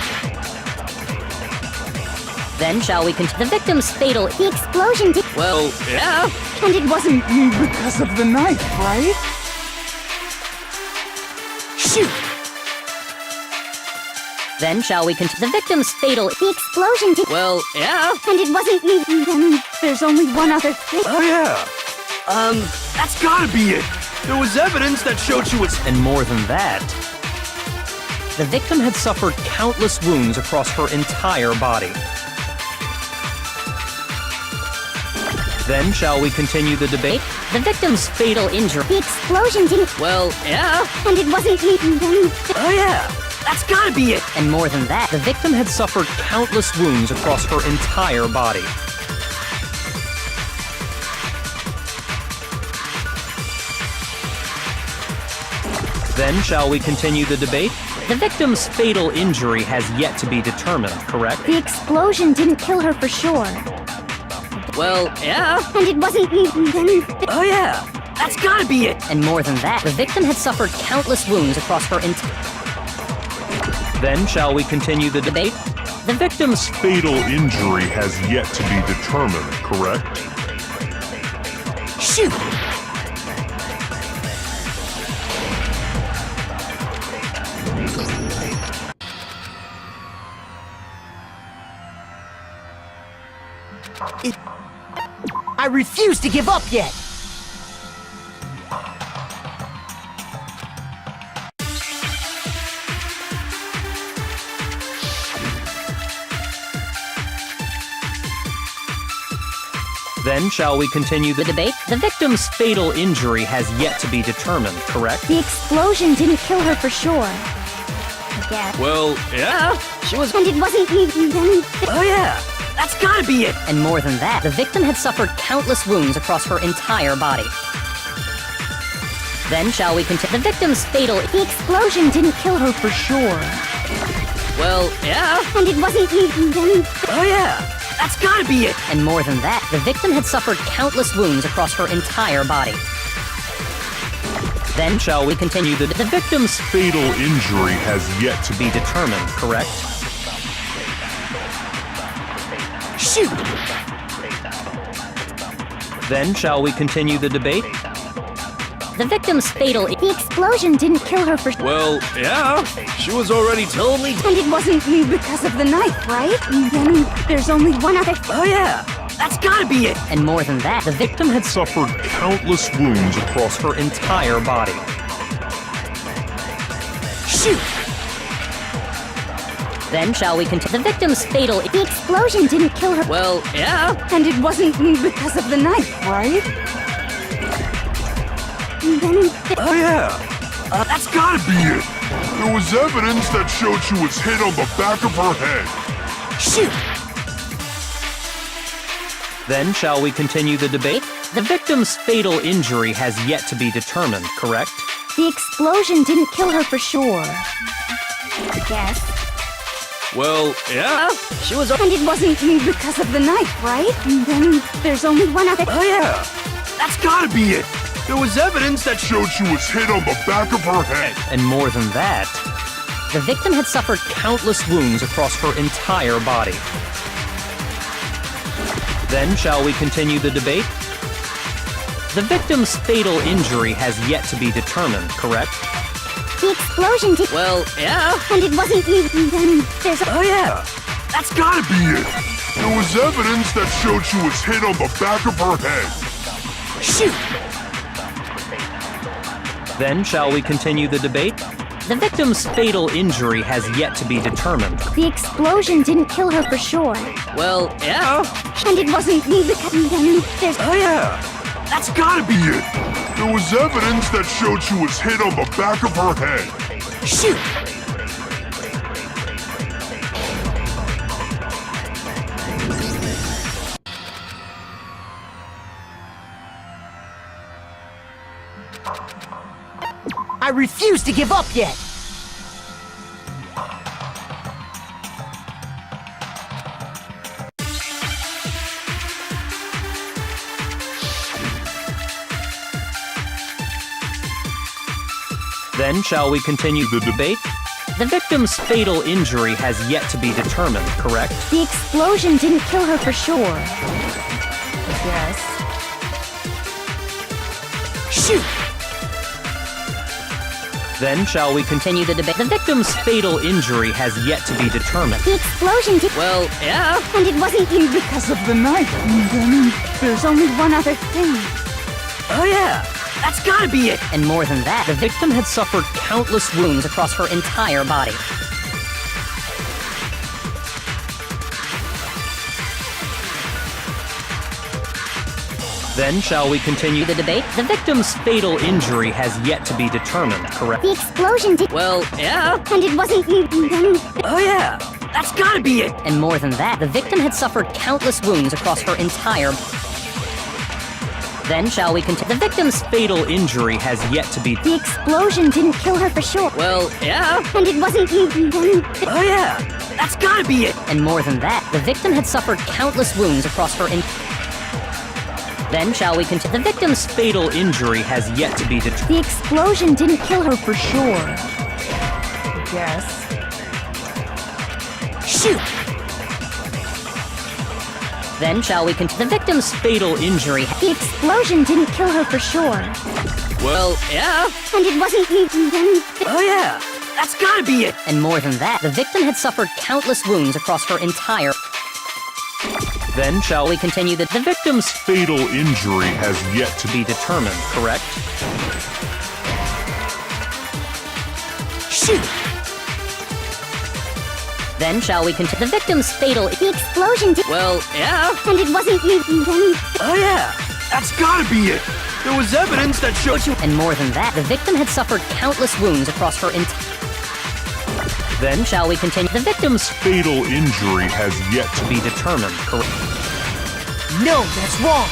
Then shall we continue? The victim's fatal... The explosion did... Well, yeah. and it wasn't you because of the knife, right? Shoot! Then shall we continue? The victim's fatal... the explosion did... Well, yeah. and it wasn't you. And then there's only one other thing. Oh yeah, that's gotta be it. There was evidence that showed she was. And more than that, the victim had suffered countless wounds across her entire body. Then shall we continue the debate? The victim's fatal injury... The explosion didn't... Well, yeah. and it wasn't you. And then Oh yeah, that's gotta be it. And more than that, The victim had suffered countless wounds across her entire body. Then shall we continue the debate? The victim's fatal injury has yet to be determined, correct? the explosion didn't kill her for sure. Well, yeah. And it wasn't you. And then Oh yeah, that's gotta be it. and more than that, the victim had suffered countless wounds across her entire... Then shall we continue the debate? The victim's Fatal injury has yet to be determined, correct? Shoot! I refuse to give up yet! Then shall we continue the debate? The victim's fatal injury has yet to be determined, correct? the explosion didn't kill her for sure. I guess. Well, yeah. She was. and it wasn't you. And then Oh yeah, that's gotta be it. And more than that, the victim had suffered countless wounds across her entire body. Then shall we continue? The victim's fatal... the explosion didn't kill her for sure. Well, yeah. and it wasn't you. And then Oh yeah, that's gotta be it. And more than that, the victim had suffered countless wounds across her entire body. Then shall we continue the victim's Fatal injury has yet to be be determined, correct? Shoot! Then shall we continue the debate? The victim's fatal. The explosion didn't kill her for Well, yeah. She was already totally. And it wasn't because of the knife, right? And then there's only one other. Oh yeah, that's gotta be it. And more than that, the victim had Suffered countless wounds across Her entire body. Shoot! Then shall we continue? The victim's fatal. The explosion didn't kill her. Well, yeah. And it wasn't because of the knife, right? And then Oh yeah. That's gotta be be it. There was evidence that showed she was hit on the back of her head. Shoot! Then shall we continue the debate? The victim's fatal injury has yet to be determined, correct? the explosion didn't kill her for sure. I guess. Well, yeah. She was. And it wasn't because of the knife, right? And then there's only one other. Oh yeah. That's gotta be it. There was evidence that showed she was hit on the back of her head. And more than that, The victim had suffered countless wounds across her entire body. Then shall we continue the debate? The victim's fatal injury has yet to be determined, correct? The explosion did. Well, yeah. And it wasn't even. Then there's. Oh yeah. That's gotta be Be it. There was evidence that showed she was hit on the back of her head. shoot. Then shall we continue the debate? The victim's fatal injury has yet to be determined. The explosion didn't kill her for sure. Well, yeah. And it wasn't because. Then there's. Oh yeah. That's gotta be Be it. There was evidence that showed she was hit on the back of her head. shoot. I refuse to give up yet. Then shall we continue the debate? The victim's fatal injury has yet to be determined, correct? The explosion didn't kill her for sure. I guess. Shoot. Then shall we continue the debate? The victim's fatal injury has yet to be determined. The explosion did. Well, yeah. And it wasn't because of the knife. And then there's only one other thing. Oh yeah. That's gotta be it. And more than that, the victim had suffered countless wounds across her entire body. Then shall we continue the debate? The victim's fatal injury has yet to be determined, correct? The explosion did. Well, yeah. And it wasn't then. Oh yeah. That's gotta be it. And more than that, the victim had suffered countless wounds across her entire. Then shall we continue? The victim's Fatal injury has yet to be. The explosion didn't kill her for sure. Well, yeah. And it wasn't then. Oh yeah. That's gotta be it. And more than that, the victim had suffered countless wounds across her Then shall we continue? The victim's Fatal injury has yet to be determined. The explosion didn't kill her for sure. I guess. Shoot. Then shall we continue? The victim's Fatal injury. The explosion didn't kill her for sure. Well, yeah. And it wasn't then. Oh yeah. That's gotta be it. And more than that, the victim had suffered countless wounds across her entire. Then shall we Continue the victim's Fatal injury has yet to be determined, correct? Shoot. Then shall we continue? The victim's fatal. The explosion did. Well, yeah. And it wasn't then. Oh yeah. That's gotta be it. There was evidence that showed you. And more than that, the victim had suffered countless wounds across her entire. Then shall we continue? The victim's fatal injury has yet to Be determined, correct? No, that's wrong.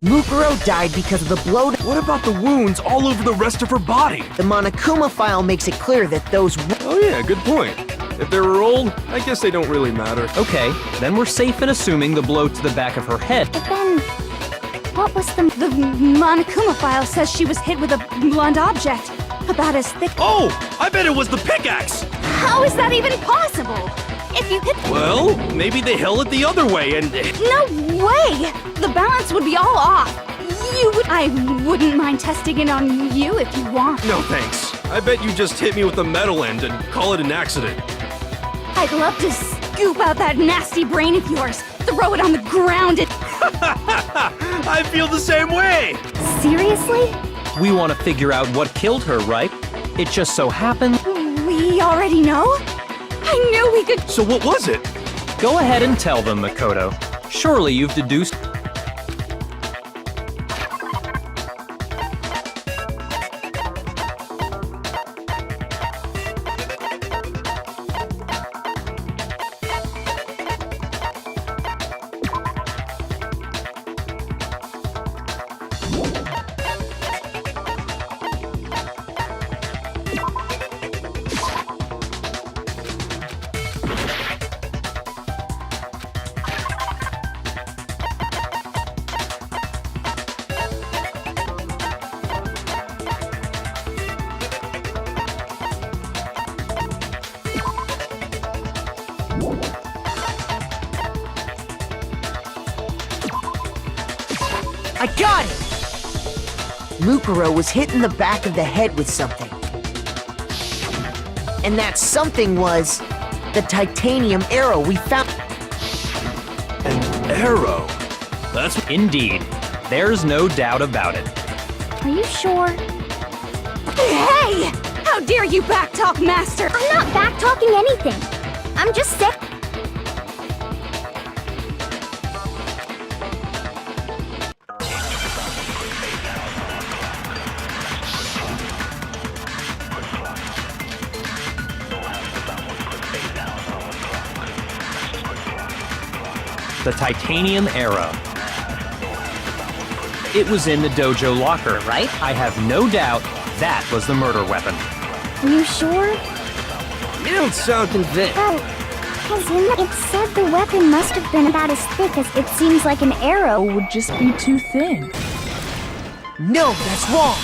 Mukuro died because of the blow. What about the wounds all over the rest of her body? The Monokuma file makes it clear that those. Oh yeah, good point. If they were old, I guess they don't really matter. Okay, then we're safe in assuming the blow to the back of her head. But then, what was the Monokuma file says she was hit with a blunt object about as thick. Oh, I bet it was the pickaxe. How is that even possible? If you hit... Well, maybe they held it the other way and... No way! The balance would be all off. I wouldn't mind testing it on you if you want. No thanks. I bet you just hit me with the metal end and call it an accident. I'd love to scoop out that nasty brain of yours, throw it on the ground and... I feel the same way! Seriously? We want to figure out what killed her, right? It just so happened. We already know? I knew we could... So what was it? Go ahead and tell them, Makoto. Surely you've deduced. I got it! Mukuro was hit in the back of the head with something. And that something was the titanium arrow we found. An arrow? That's... Indeed. There's no doubt about it. Are you sure? Hey! How dare you backtalk, Master! I'm not backtalking anything. I'm just sick. The titanium arrow. It was in the dojo locker, right? I have no doubt that was the murder weapon. Are you sure? You don't sound convinced. Well, because it said the weapon must have been about as thick as it seems like an arrow would just be too thin. No, that's wrong!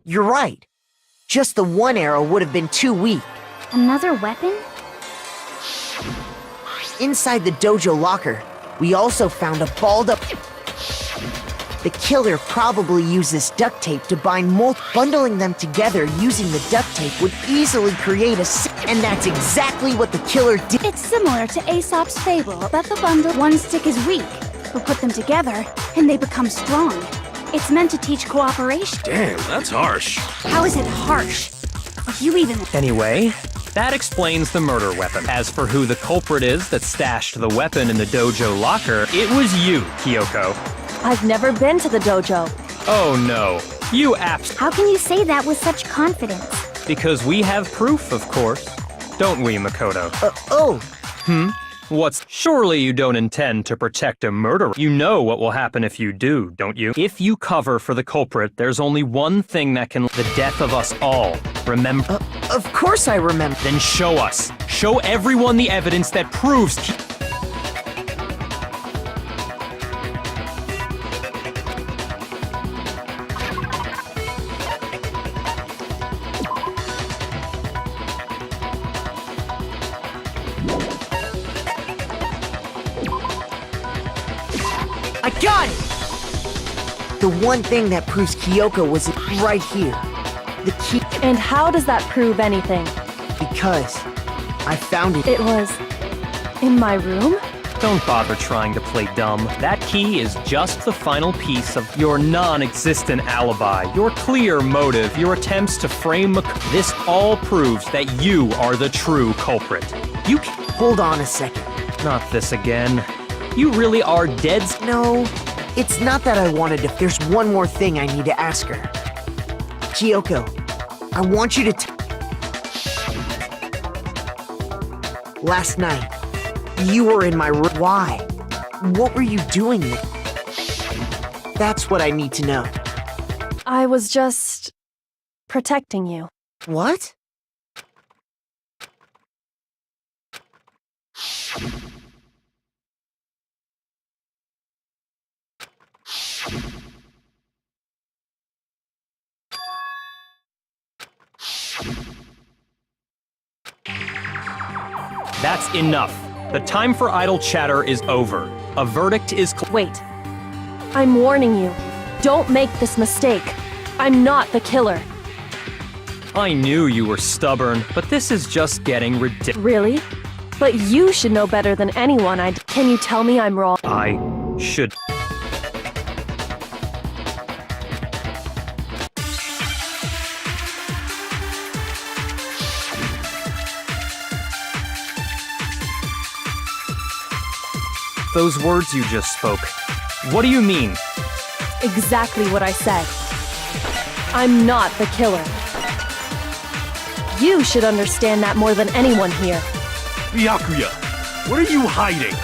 You're right. Just the one arrow would have been too weak. Another weapon? Inside the dojo locker, we also found a balled up... The killer probably uses duct tape to bind bundling them together using the duct tape would easily create and that's exactly what the killer did. It's similar to Aesop's fable that the bundle one stick is weak, but put them together and they become strong. It's meant to teach cooperation. Damn, that's harsh. How is it harsh? You even... Anyway, that explains the murder weapon. As for who the culprit is that stashed the weapon in the dojo locker, it was you, Kyoko. I've never been to the dojo. Oh no, you How can you say that with such confidence? Because we have proof, of course. Don't we, Makoto? What's... Surely you don't intend to protect a murderer. You know what will happen if you do, don't you? If you cover for the culprit, there's only one thing that can... The death of us all. Remember? Of course I remember. Then show us. Show everyone the evidence that proves... I got it! The one thing that proves Kyoko was right here. The key... And how does that prove anything? Because I found it. It was in my room? Don't bother trying to play dumb. That key is just the final piece of your non-existent alibi, your clear motive, your attempts to frame This all proves that you are the true culprit. You Hold on a second. Not this again. You really are dead. No, it's not that I wanted to. There's one more thing I need to ask her. Kyoko, I want you to Last night, you were in my room. Why? What were you doing? That's what I need to know. I was just protecting you. What? That's enough. The time for idle chatter is over. A verdict is Wait. I'm warning you. Don't make this mistake. I'm not the killer. I knew you were stubborn, but this is just getting ridiculous. Really? But you should know better than anyone. Can you tell me I'm wrong? I should. Those words you just spoke. What do you mean? Exactly what I said. I'm not the killer. You should understand that more than anyone here. Byakuya, what are you hiding?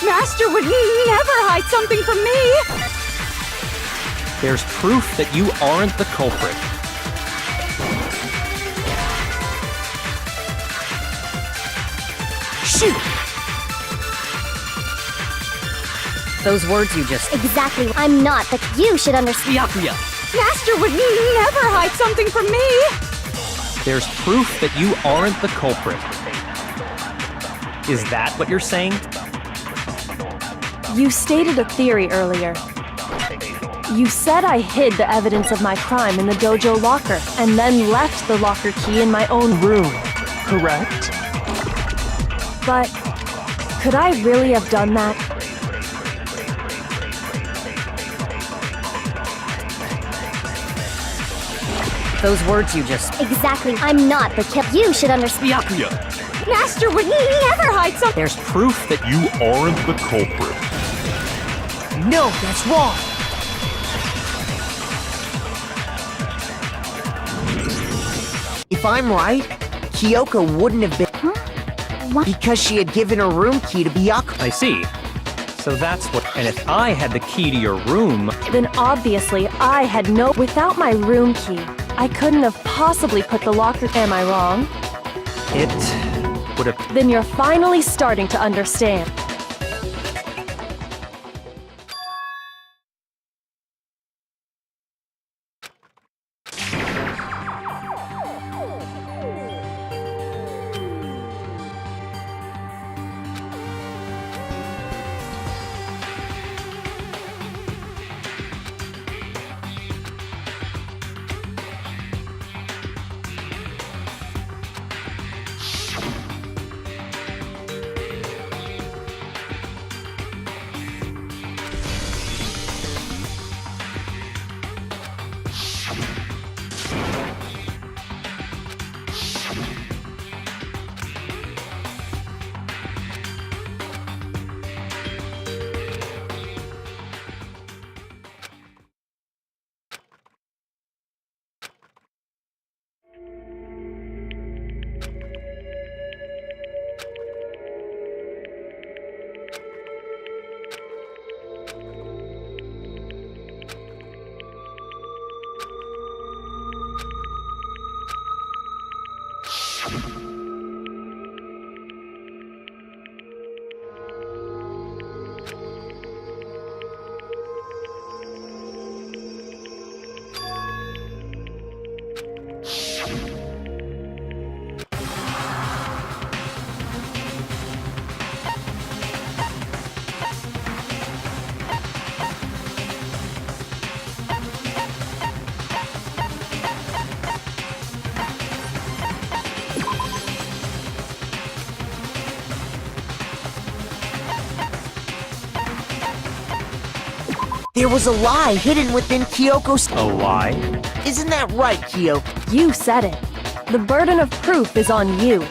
Master would never hide something from me! There's proof that you aren't the culprit. Shoot! Those words you just... Exactly. I'm not the. You should understand. Byakuya, Master would never hide something from me! there's proof that you aren't the culprit. Is that what you're saying? You stated a theory earlier. You said I hid the evidence of my crime in the dojo locker and then left the locker key in my own room, correct? But could I really have done that? Those words you just... Exactly. I'm not the killer. You should understand. Byakuya, Master would never hide something. There's proof that You aren't the culprit. No, that's wrong. If I'm right, Kyoko wouldn't have been... What? Because she had given her room key to Byakuya. I see. So that's what. And if I had the key to your room, Then obviously I had no... Without my room key, I couldn't have possibly put the locker... Am I wrong? it would have. Then you're finally starting to understand. There was a lie hidden within Kyoko's... A lie? Isn't that right, Kyoko? You said it. The burden of proof is on you.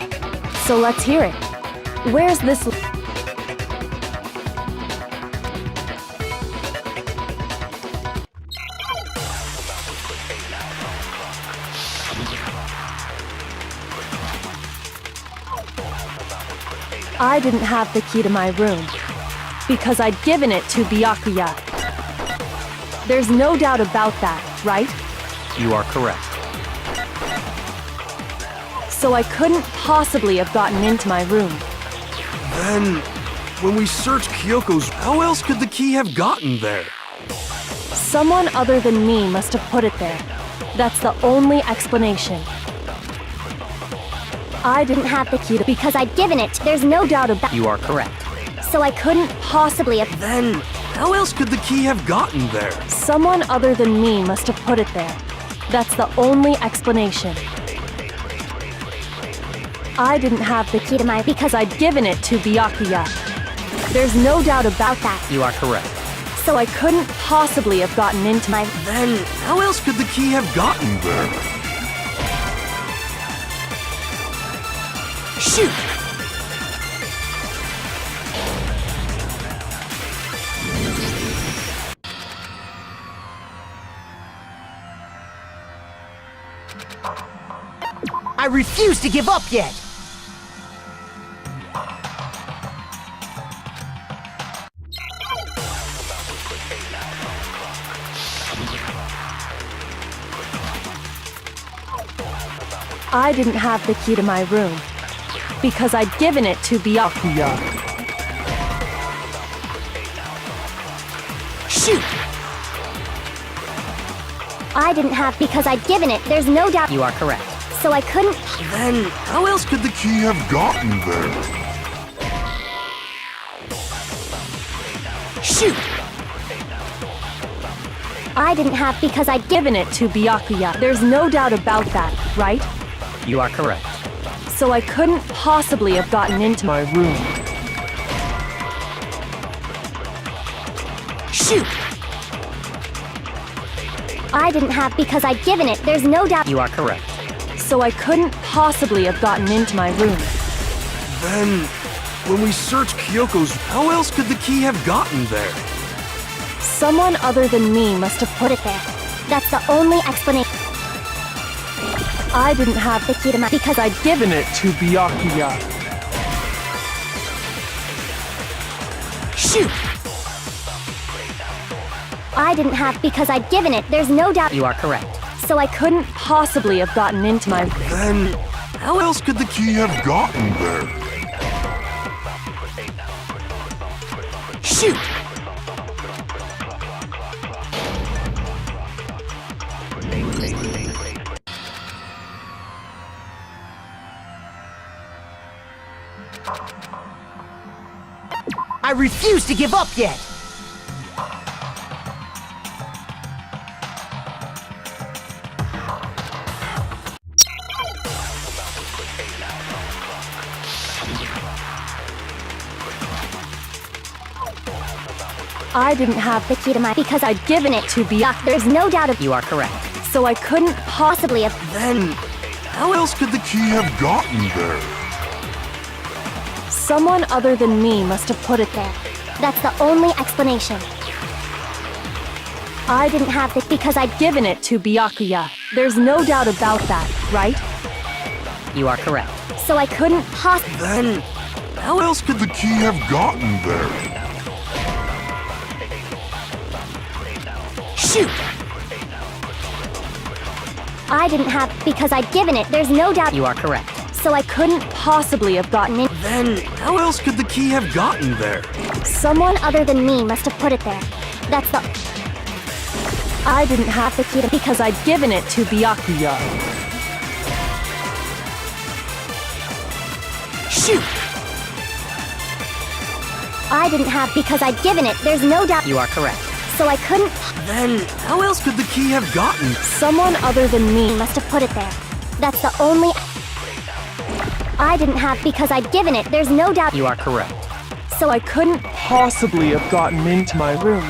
So let's hear it. Where's this... I didn't have the key to my room because I'd given it to Byakuya. There's no doubt about that, right? You are correct. So I couldn't possibly have gotten into my room. Then, when we searched Kyoko's, how else could the key have gotten there? Someone other than me must have put it there. That's the only explanation. I didn't have the key because I'd given it. There's no doubt about You are correct. So I couldn't possibly have. Then, how else could the key have gotten there? Someone other than me must have put it there. That's the only explanation. I didn't have the key to my because I'd given it to Byakuya. There's no doubt about that. You are correct. So I couldn't possibly have gotten into my. Then, how else could the key have gotten there? Shoot! I refuse to give up yet! I didn't have the key to my room because I'd given it to Byakuya. Shoot! I didn't have because I'd given it. There's no doubt. You are correct. So I couldn't. Then, how else could the key have gotten there? Shoot! I didn't have because I'd Given it to Byakuya. There's no doubt about that, right? You are correct. So I couldn't possibly have gotten into my room. Shoot! I didn't have because I'd given it. There's no doubt. You are correct. So I couldn't possibly have gotten into my room. Then, when we searched Kyoko's, how else could the key have gotten there? Someone other than me must have Put it there. That's the only explanation. I didn't have the key to my because I'd given it to Byakuya. Shoot! I didn't have because I'd given it. There's no doubt. You are correct. So I couldn't possibly have gotten into my. Then, how else could the Key have gotten there? Shoot! I refuse to give up yet! I didn't have the key to my because I'd given it to Byakuya. There's no doubt of. You are correct. So I couldn't Possibly have. Then, how else could the Key have gotten there? Someone other than me must have put it there. That's the only explanation. I didn't have the because I'd given it to Byakuya. There's no doubt about that, right? You are correct. So I couldn't possibly. Then, how else could The key have gotten there? Shoot! I didn't have because I'd given it. There's no doubt. You are correct. So I couldn't Possibly have gotten in. Then, how else could the key have gotten there? Someone other than me must have put it there. That's the. I didn't have the key to because I'd given it to Byakuya. Shoot! I didn't have because I'd given it. There's no doubt. You are correct. So I couldn't. Then, how else could the key have gotten? Someone other than me Must have put it there. That's the only. I didn't have because I'd given it. There's no doubt. You are correct. so I couldn't possibly have gotten into my room.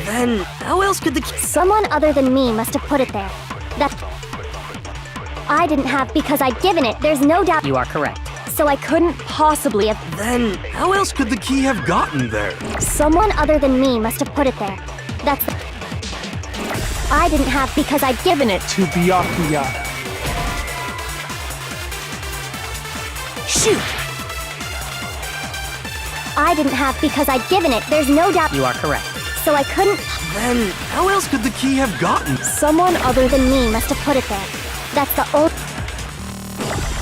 Then, how else could the key? Someone other than me must have put it there. That. I didn't have because I'd given it. There's no doubt. You are correct. So I couldn't possibly have. Then, how else could the key have gotten there? Someone other than me must have put it there. That's. I didn't have because I'd given it. To Byakuya. Shoot! I didn't have because I'd given it. There's no doubt. You are correct. So I couldn't. Then, how else could the key have gotten? Someone other than me must have put it there. That's the only.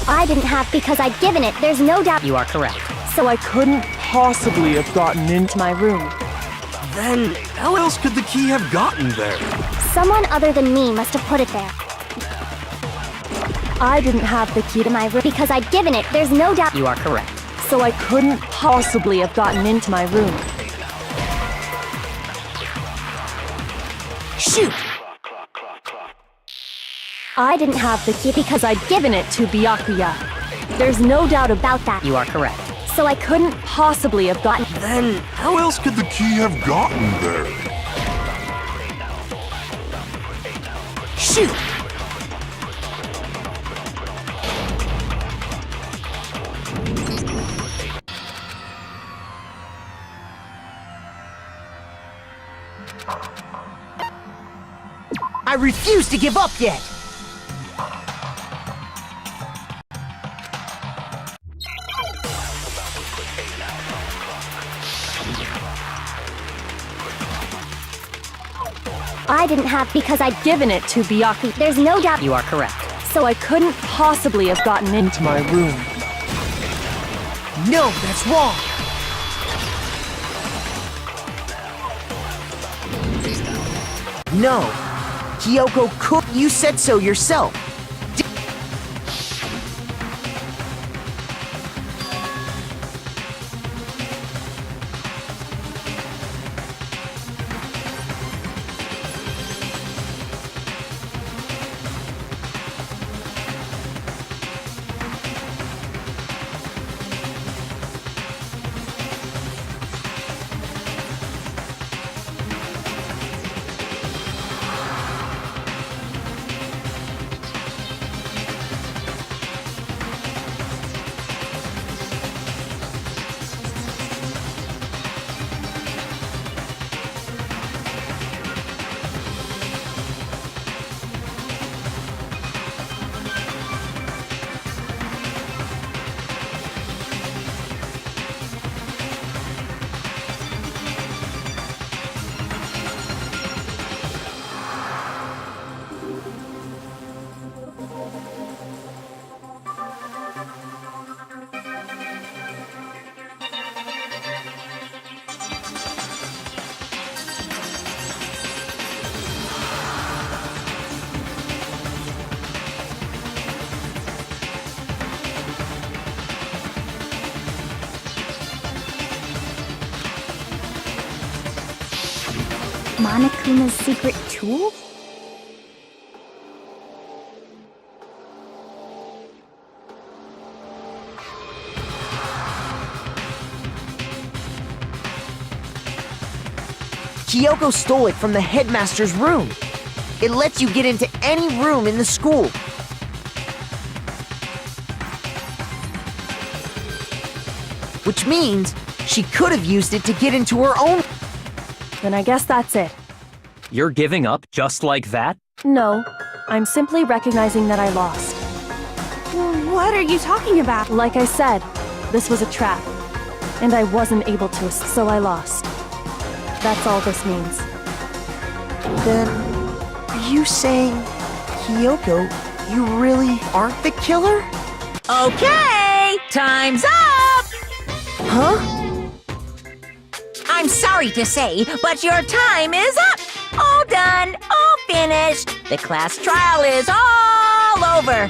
I didn't have because I'd given it. There's no doubt. You are correct. So I couldn't possibly have gotten into my room. Then, how else could the key have gotten there? Someone other than me must have put it there. I didn't have the key to my room, Because I'd given it, there's no doubt. You are correct. so I couldn't possibly have gotten into my room. Shoot! I didn't have the key because I'd given it to Byakuya. There's no doubt about that. You are correct. So I couldn't possibly have gotten. Then, how else could the key have gotten there? Shoot! I refuse to give up yet! I didn't have because I'd Given it to Byakuya. There's no doubt. You are correct. So I couldn't possibly have gotten into my room. No, that's wrong! No. Kyoko could. You said so yourself. Monokuma's secret tool? Kyoko stole it from the headmaster's room. It lets you get into any room in the school. Which means she could have used it to get into her own. Then I guess that's it. You're giving up just like that? No, I'm simply recognizing that I lost. What are you talking about? Like I said, this was a trap. And I wasn't able to, so I lost. That's all this means. Then, are you saying, Kyoko, you really aren't the killer? Okay, time's up! Huh? I'm sorry to say, but your time is up! All done, all finished. The class trial is all over.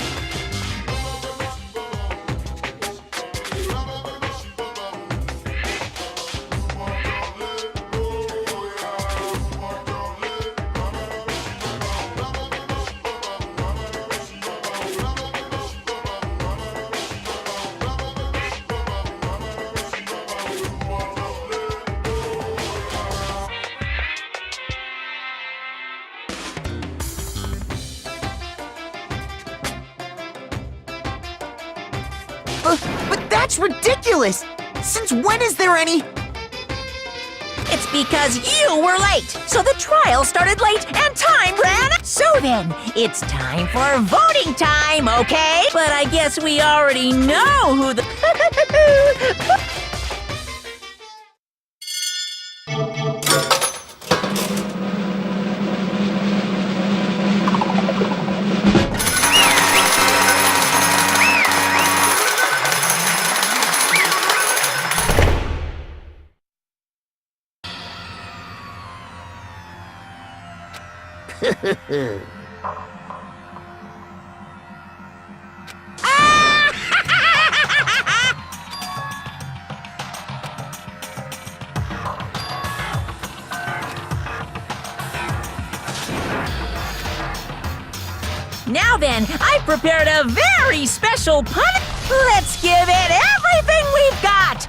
But that's ridiculous! Since when is there any... It's because you were late, so the trial started late and time ran out. So then, it's time for voting time, okay? But I guess we already know who the... Now then, I've prepared a very special punishment. Let's give it everything we've got.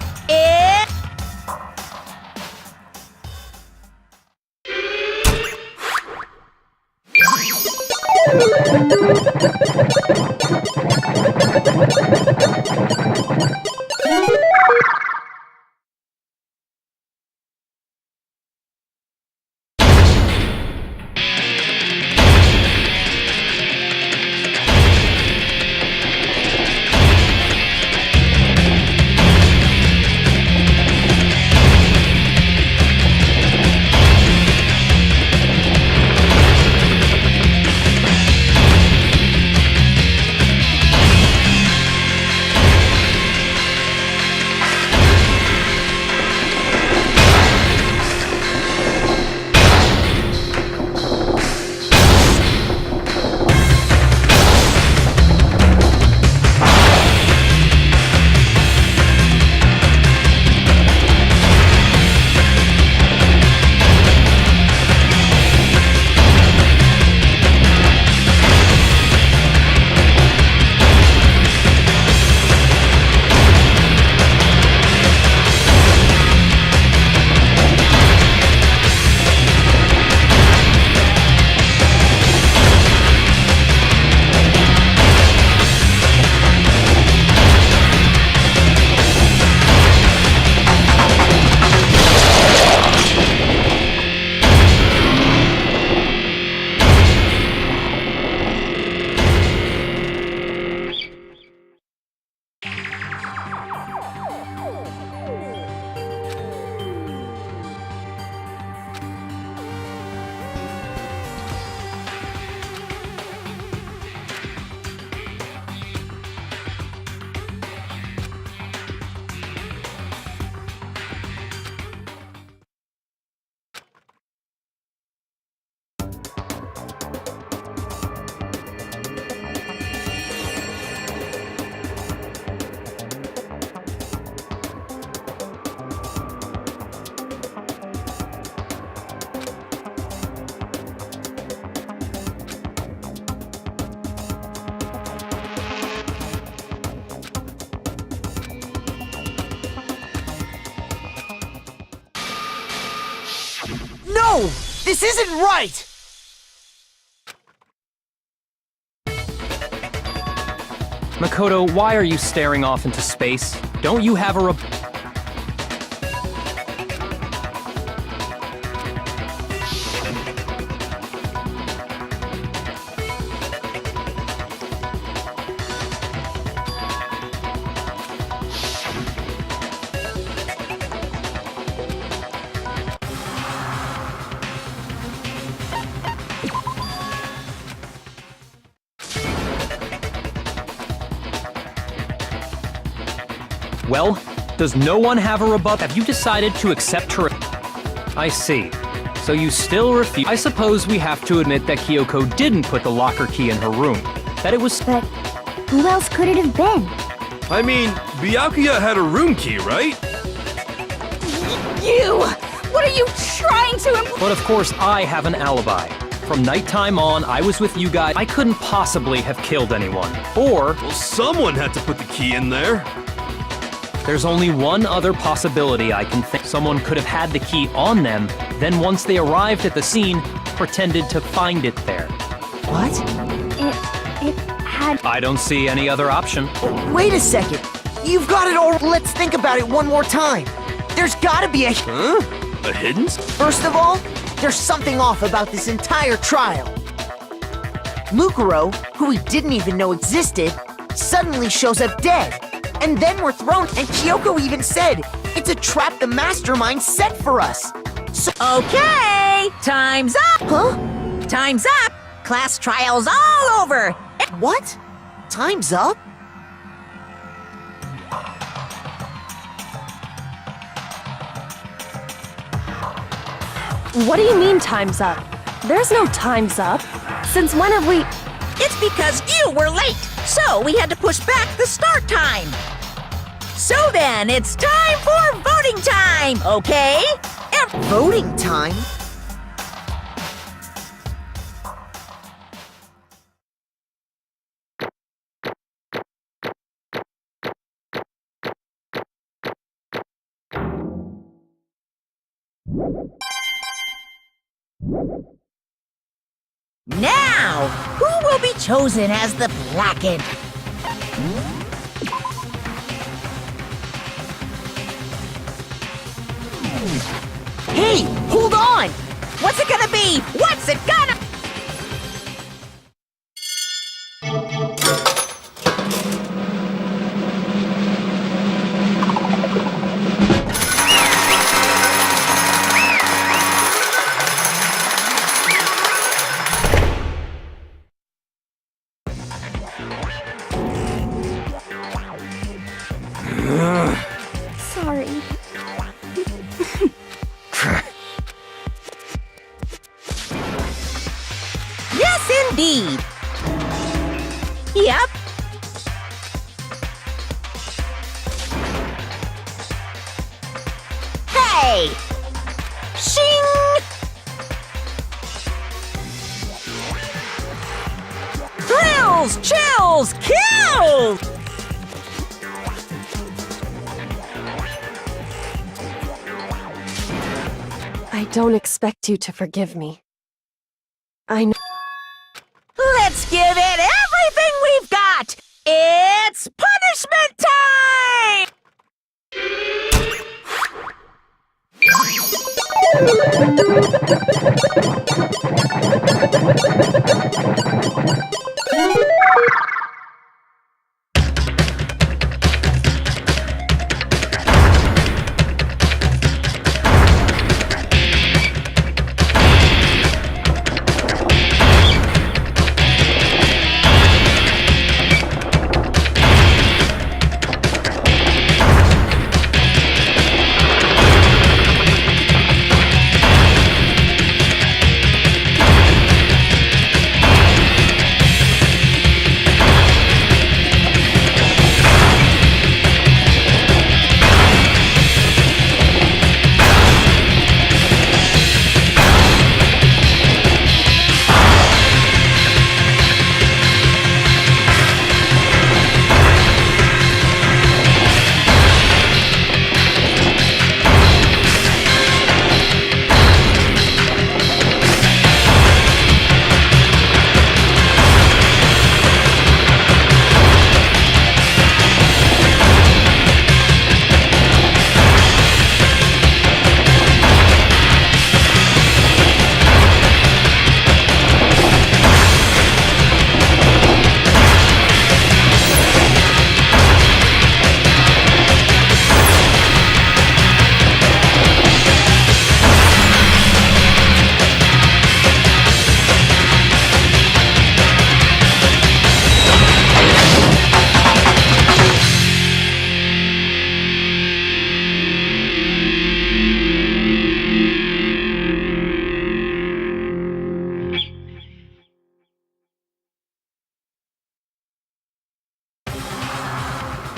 No! This isn't right! Makoto, why are you staring off into space? Don't you have a Well, does no one have a rebuttal? Have you decided to accept her? I see. So you still refuse. I suppose we have to admit that Kyoko didn't put the locker key in her room. That it was. But who else could it have been? I mean, Byakuya had a room key, right? You! What are you trying to But of course, I have an alibi. From nighttime on, I was with you guys. I couldn't possibly have killed anyone. Or. Well, someone had to put the key in there. There's only one other possibility I can think. Someone could have had the key on them, then once they arrived at the scene, pretended to find it there. What? It had... I don't see any other option. Wait a second. You've got it all. Let's think about it one more time. There's gotta be a... Huh? A hidden? First of all, there's something off about this entire trial. Mukuro, who we didn't even know existed, suddenly shows up dead. And then we're thrown, and Kyoko even said, it's a trap the mastermind set for us. So Okay, time's up. Huh? Time's up. Class trial's all over. What? Time's up? What do you mean time's up? There's no time's up. Since when have we... It's because you were late, so we had to push back the start time. So then, it's time for voting time, okay? Voting time? Now, who will be chosen as the blackened? Hey, hold on! What's it gonna be? What's it gonna... Sorry. Yes, indeed. Yep. Hey! Shing! Thrills, chills, kills! I don't expect you to forgive me. I know... Let's give it everything we've got! It's punishment time!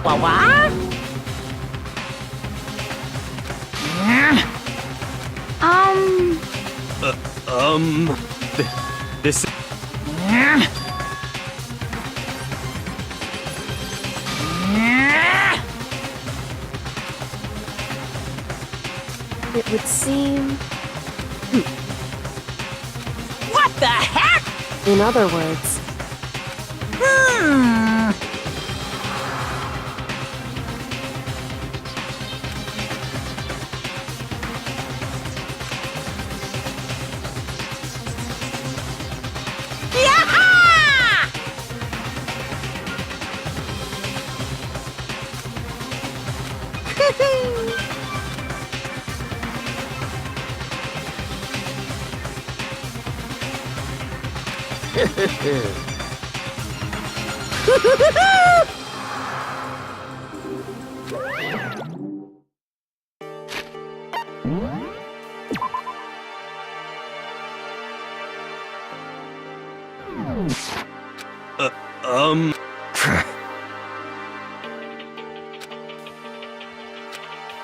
What? This... It would seem... What the heck? In other words...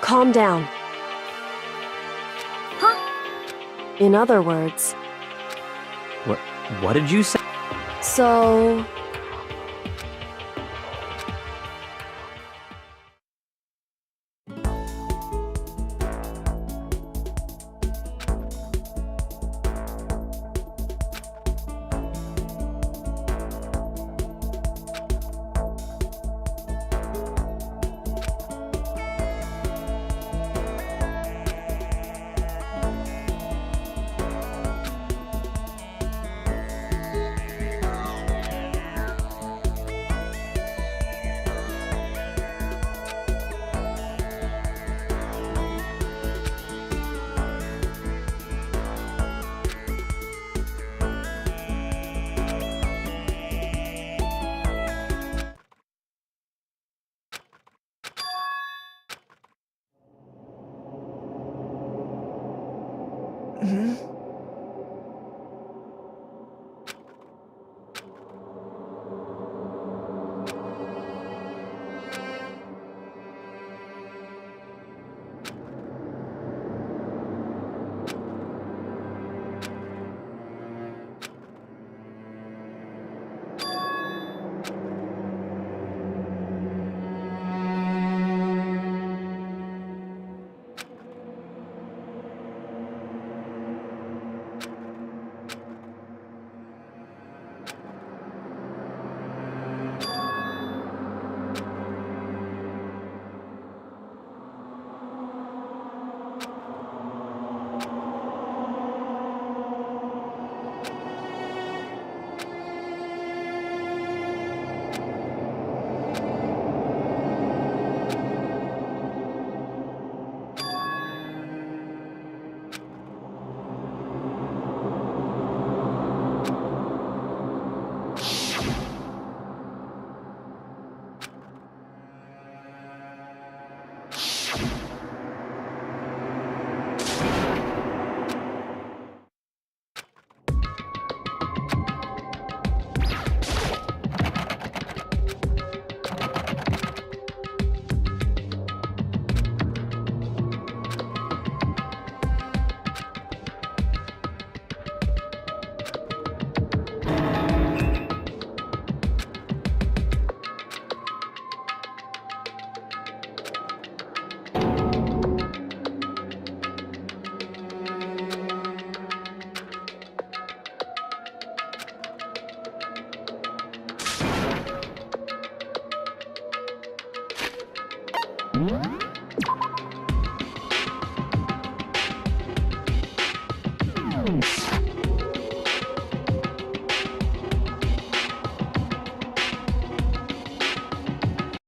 Calm down. In other words, What did you say? so